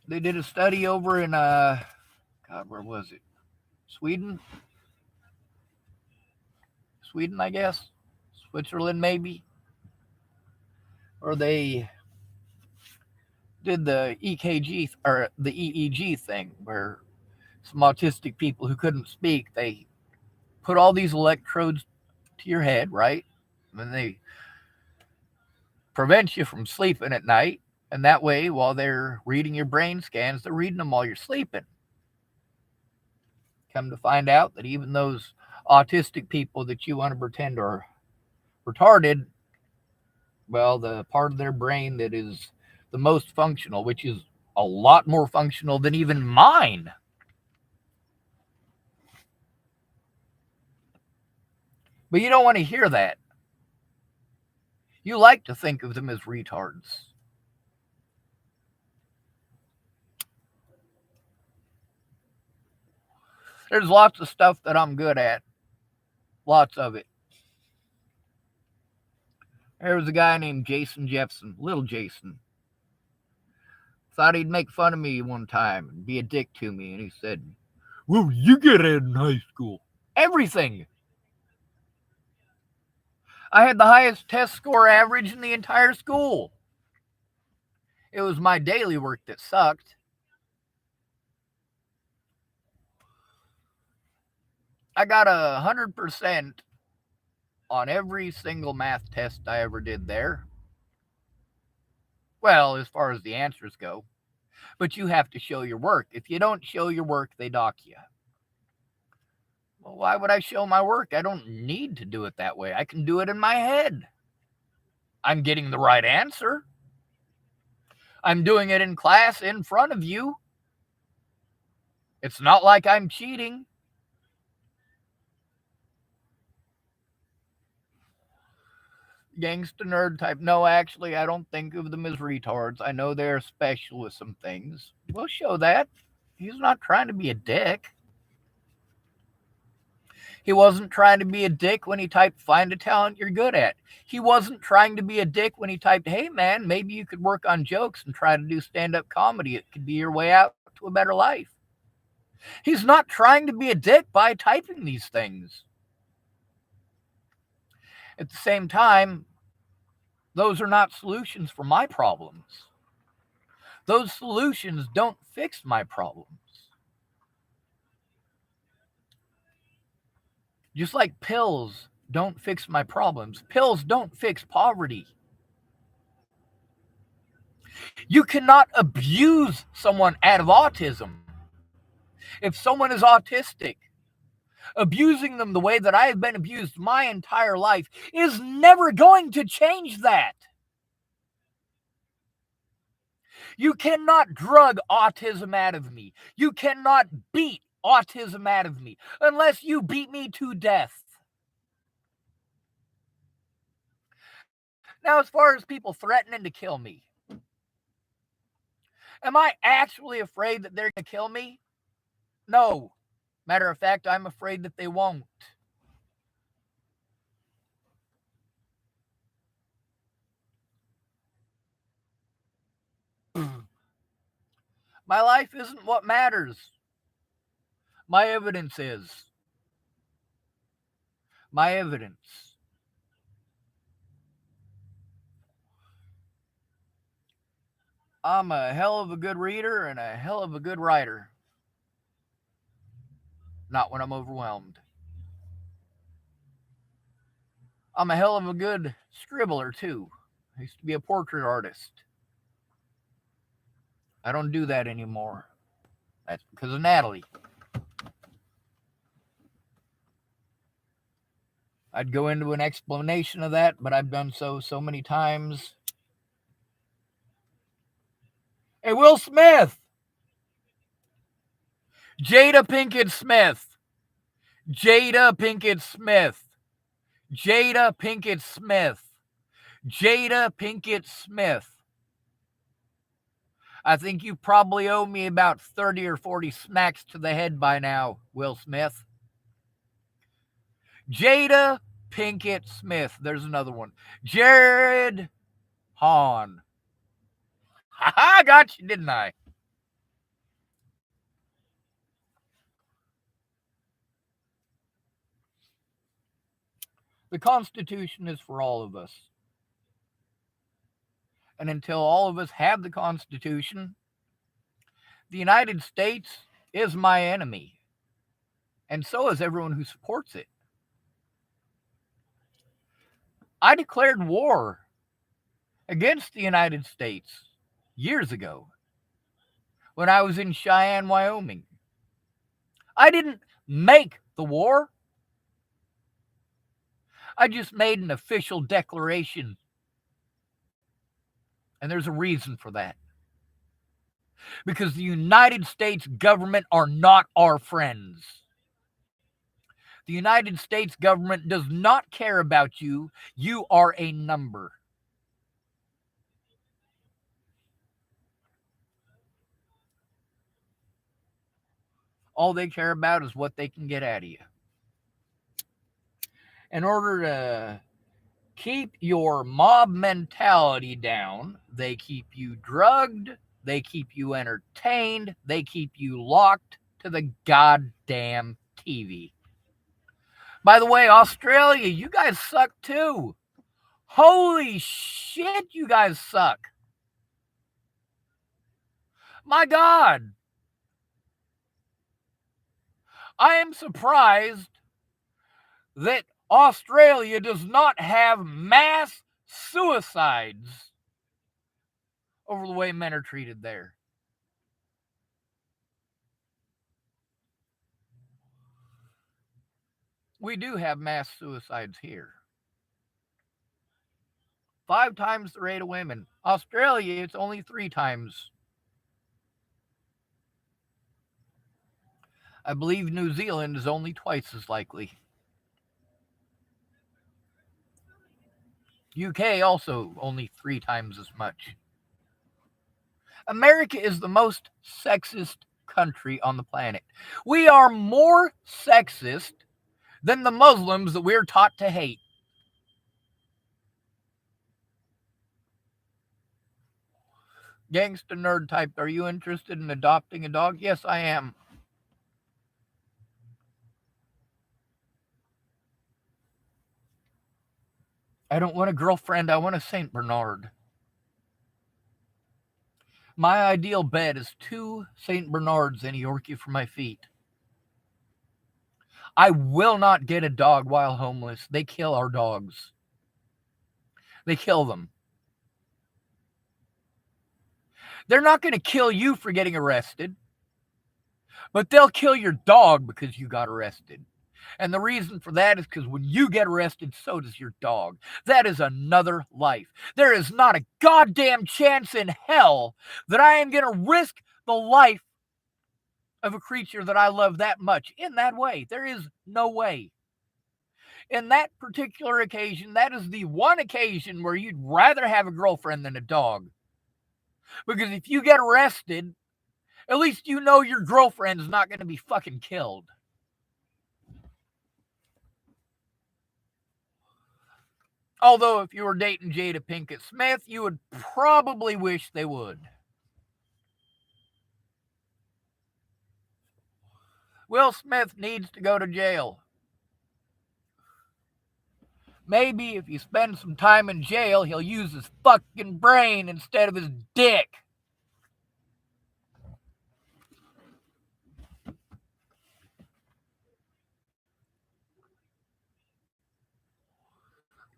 They did a study over in, where was it? Sweden, I guess. Switzerland, maybe. Or they did the EKG or the EEG thing where some autistic people who couldn't speak, they put all these electrodes to your head, right? And they prevent you from sleeping at night. And that way, while they're reading your brain scans, they're reading them while you're sleeping. Come to find out that even those autistic people that you want to pretend are retarded, well, the part of their brain that is the most functional, which is a lot more functional than even mine. But you don't want to hear that. You like to think of them as retards. There's lots of stuff that I'm good at. Lots of it. There was a guy named Jason Jeffson, little Jason. Thought he'd make fun of me one time and be a dick to me. And he said, "What did you get at in high school?" Everything. I had the highest test score average in the entire school. It was my daily work that sucked. I got 100% on every single math test I ever did there. Well, as far as the answers go. But you have to show your work. If you don't show your work, they dock you. Well, why would I show my work? I don't need to do it that way. I can do it in my head. I'm getting the right answer. I'm doing it in class in front of you. It's not like I'm cheating. Gangsta nerd type. No, actually, I don't think of them as retards. I know they're special with some things. We'll show that. He's not trying to be a dick. He wasn't trying to be a dick when he typed, find a talent you're good at. He wasn't trying to be a dick when he typed, hey man, maybe you could work on jokes and try to do stand up comedy. It could be your way out to a better life. He's not trying to be a dick by typing these things. At the same time, those are not solutions for my problems. Those solutions don't fix my problems. Just like pills don't fix my problems, pills don't fix poverty. You cannot abuse someone out of autism. If someone is autistic, abusing them the way that I have been abused my entire life is never going to change that. You cannot drug autism out of me. You cannot beat autism out of me unless you beat me to death. Now, as far as people threatening to kill me, am I actually afraid that they're going to kill me? No. Matter of fact, I'm afraid that they won't. My life isn't what matters. My evidence is. My evidence. I'm a hell of a good reader and a hell of a good writer. Not when I'm overwhelmed. I'm a hell of a good scribbler, too. I used to be a portrait artist. I don't do that anymore. That's because of Natalie. I'd go into an explanation of that, but I've done so many times. Hey, Will Smith! Jada Pinkett Smith. Jada Pinkett Smith. Jada Pinkett Smith. Jada Pinkett Smith. I think you probably owe me about 30 or 40 smacks to the head by now, Will Smith. Jada Pinkett Smith. There's another one. Jared Hahn. I got you, didn't I? The Constitution is for all of us. And until all of us have the Constitution, the United States is my enemy. And so is everyone who supports it. I declared war against the United States years ago when I was in Cheyenne, Wyoming. I didn't make the war. I just made an official declaration. And there's a reason for that. Because the United States government are not our friends. The United States government does not care about you. You are a number. All they care about is what they can get out of you. In order to keep your mob mentality down, they keep you drugged, they keep you entertained, they keep you locked to the goddamn TV. By the way, Australia, you guys suck too. Holy shit, you guys suck. My God. I am surprised that Australia does not have mass suicides over the way men are treated there. We do have mass suicides here. 5 times the rate of women. Australia, it's only 3 times. I believe New Zealand is only twice as likely. UK also only 3 times as much. America is the most sexist country on the planet. We are more sexist than the Muslims that we're taught to hate. Gangsta nerd type, are you interested in adopting a dog? Yes, I am. I don't want a girlfriend, I want a St. Bernard. My ideal bed is 2 St. Bernards and a Yorkie for my feet. I will not get a dog while homeless. They kill our dogs. They kill them. They're not going to kill you for getting arrested, but they'll kill your dog because you got arrested. And the reason for that is because when you get arrested, so does your dog. That is another life. There is not a goddamn chance in hell that I am going to risk the life of a creature that I love that much in that way. There is no way. In that particular occasion, that is the one occasion where you'd rather have a girlfriend than a dog. Because if you get arrested, at least you know your girlfriend's not going to be fucking killed. Although, if you were dating Jada Pinkett Smith, you would probably wish they would. Will Smith needs to go to jail. Maybe if you spend some time in jail, he'll use his fucking brain instead of his dick.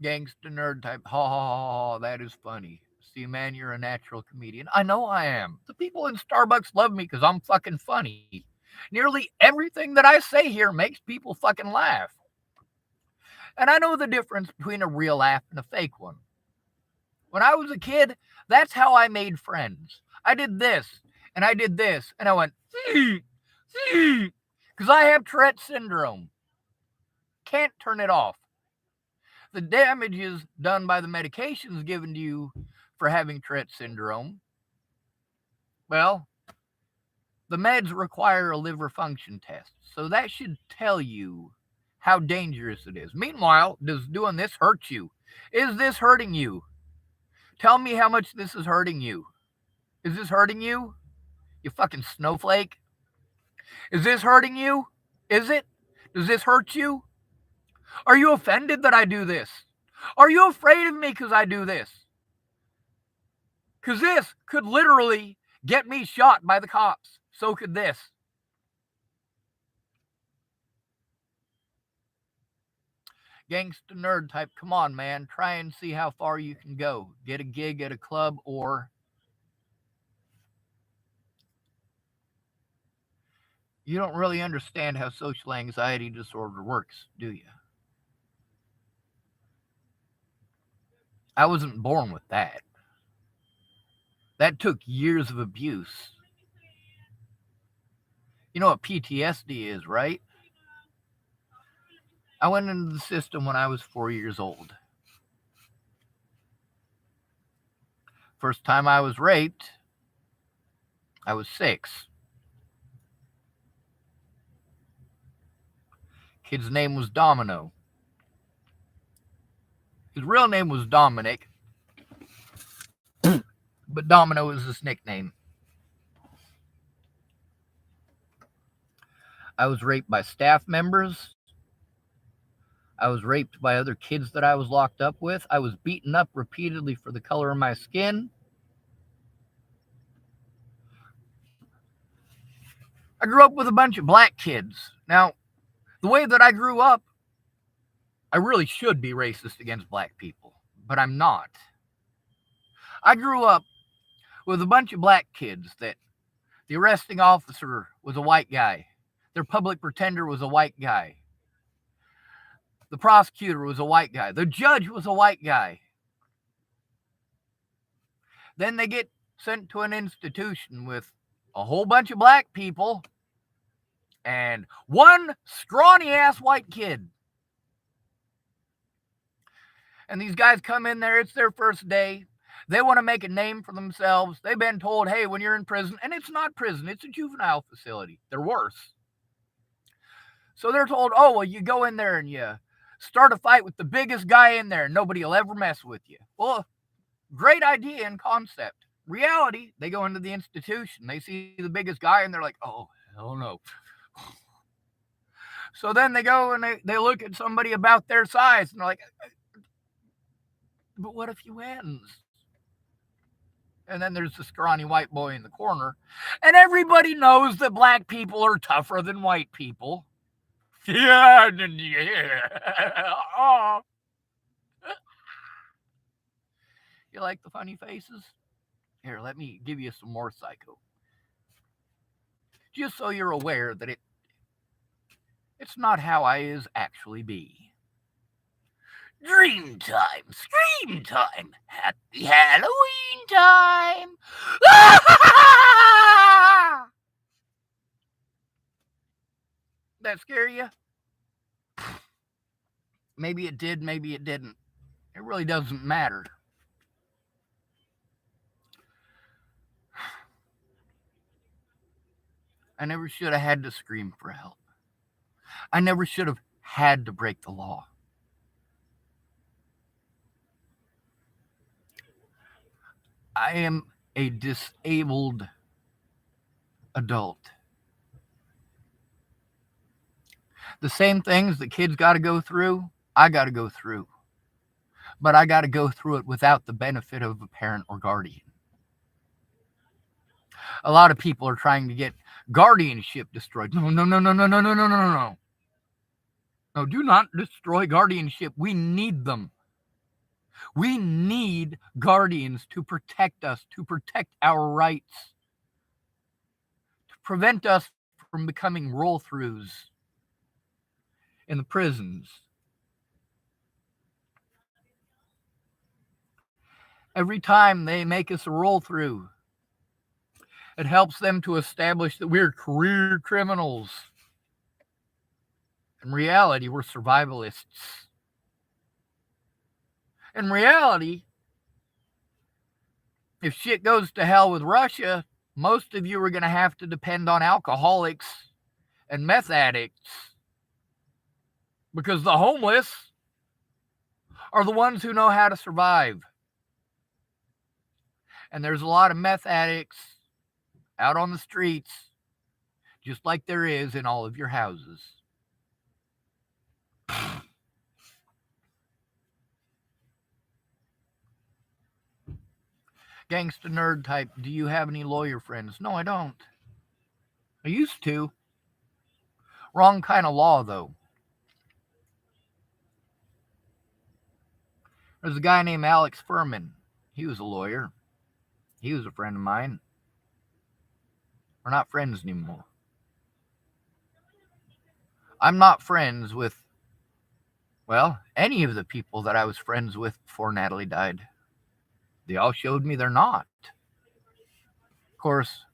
Gangsta nerd type. Ha ha ha ha, that is funny. See, man, you're a natural comedian. I know I am. The people in Starbucks love me because I'm fucking funny. Nearly everything that I say here makes people fucking laugh. And I know the difference between a real laugh and a fake one. When I was a kid, that's how I made friends. I did this, and I did this, and I went, because I have Tourette syndrome. Can't turn it off. The damage is done by the medications given to you for having Tourette syndrome. Well, the meds require a liver function test, so that should tell you how dangerous it is. Meanwhile, does doing this hurt you? Is this hurting you? Tell me how much this is hurting you. Is this hurting you? You fucking snowflake. Is this hurting you? Is it? Does this hurt you? Are you offended that I do this? Are you afraid of me because I do this? Because this could literally get me shot by the cops. So could this. Gangsta nerd type, come on, man. Try and see how far you can go. Get a gig at a club, or you don't really understand how social anxiety disorder works, do you? I wasn't born with that. That took years of abuse. You know what PTSD is, right? I went into the system when I was 4 years old. First time I was raped, I was 6. Kid's name was Domino. His real name was Dominic, but Domino was his nickname. I was raped by staff members. I was raped by other kids that I was locked up with. I was beaten up repeatedly for the color of my skin. I grew up with a bunch of black kids. Now, the way that I grew up, I really should be racist against black people, but I'm not. I grew up with a bunch of black kids that the arresting officer was a white guy. Their public pretender was a white guy. The prosecutor was a white guy. The judge was a white guy. Then they get sent to an institution with a whole bunch of black people and one scrawny ass white kid. And these guys come in there, it's their first day. They want to make a name for themselves. They've been told, hey, when you're in prison, and it's not prison, it's a juvenile facility. They're worse. So they're told, oh, well, you go in there and you start a fight with the biggest guy in there. Nobody will ever mess with you. Well, great idea and concept. Reality, they go into the institution. They see the biggest guy and they're like, oh, hell no. So then they go and they look at somebody about their size and they're like, But what if he wins? And then there's the scrawny white boy in the corner. And everybody knows that black people are tougher than white people. Yeah, yeah. Oh. You like the funny faces? Here, let me give you some more psycho. Just so you're aware that it's not how I is actually be. Dream time, scream time, happy Halloween time. That scare you? Maybe it did, maybe it didn't. It really doesn't matter. I never should have had to scream for help. I never should have had to break the law. I am a disabled adult. The same things that kids got to go through, I got to go through. But I got to go through it without the benefit of a parent or guardian. A lot of people are trying to get guardianship destroyed. No, no, no, no, no, no, no, no, no, no. No, do not destroy guardianship. We need them. We need guardians to protect us, to protect our rights, to prevent us from becoming roll-throughs in the prisons. Every time they make us a roll-through, it helps them to establish that we're career criminals. In reality, we're survivalists. In reality, if shit goes to hell with Russia, most of you are going to have to depend on alcoholics and meth addicts because the homeless are the ones who know how to survive. And there's a lot of meth addicts out on the streets, just like there is in all of your houses. Gangsta nerd type, do you have any lawyer friends? No, I don't. I used to. Wrong kind of law, though. There's a guy named Alex Furman. He was a lawyer. He was a friend of mine. We're not friends anymore. I'm not friends with, well, any of the people that I was friends with before Natalie died. They all showed me they're not. Of course,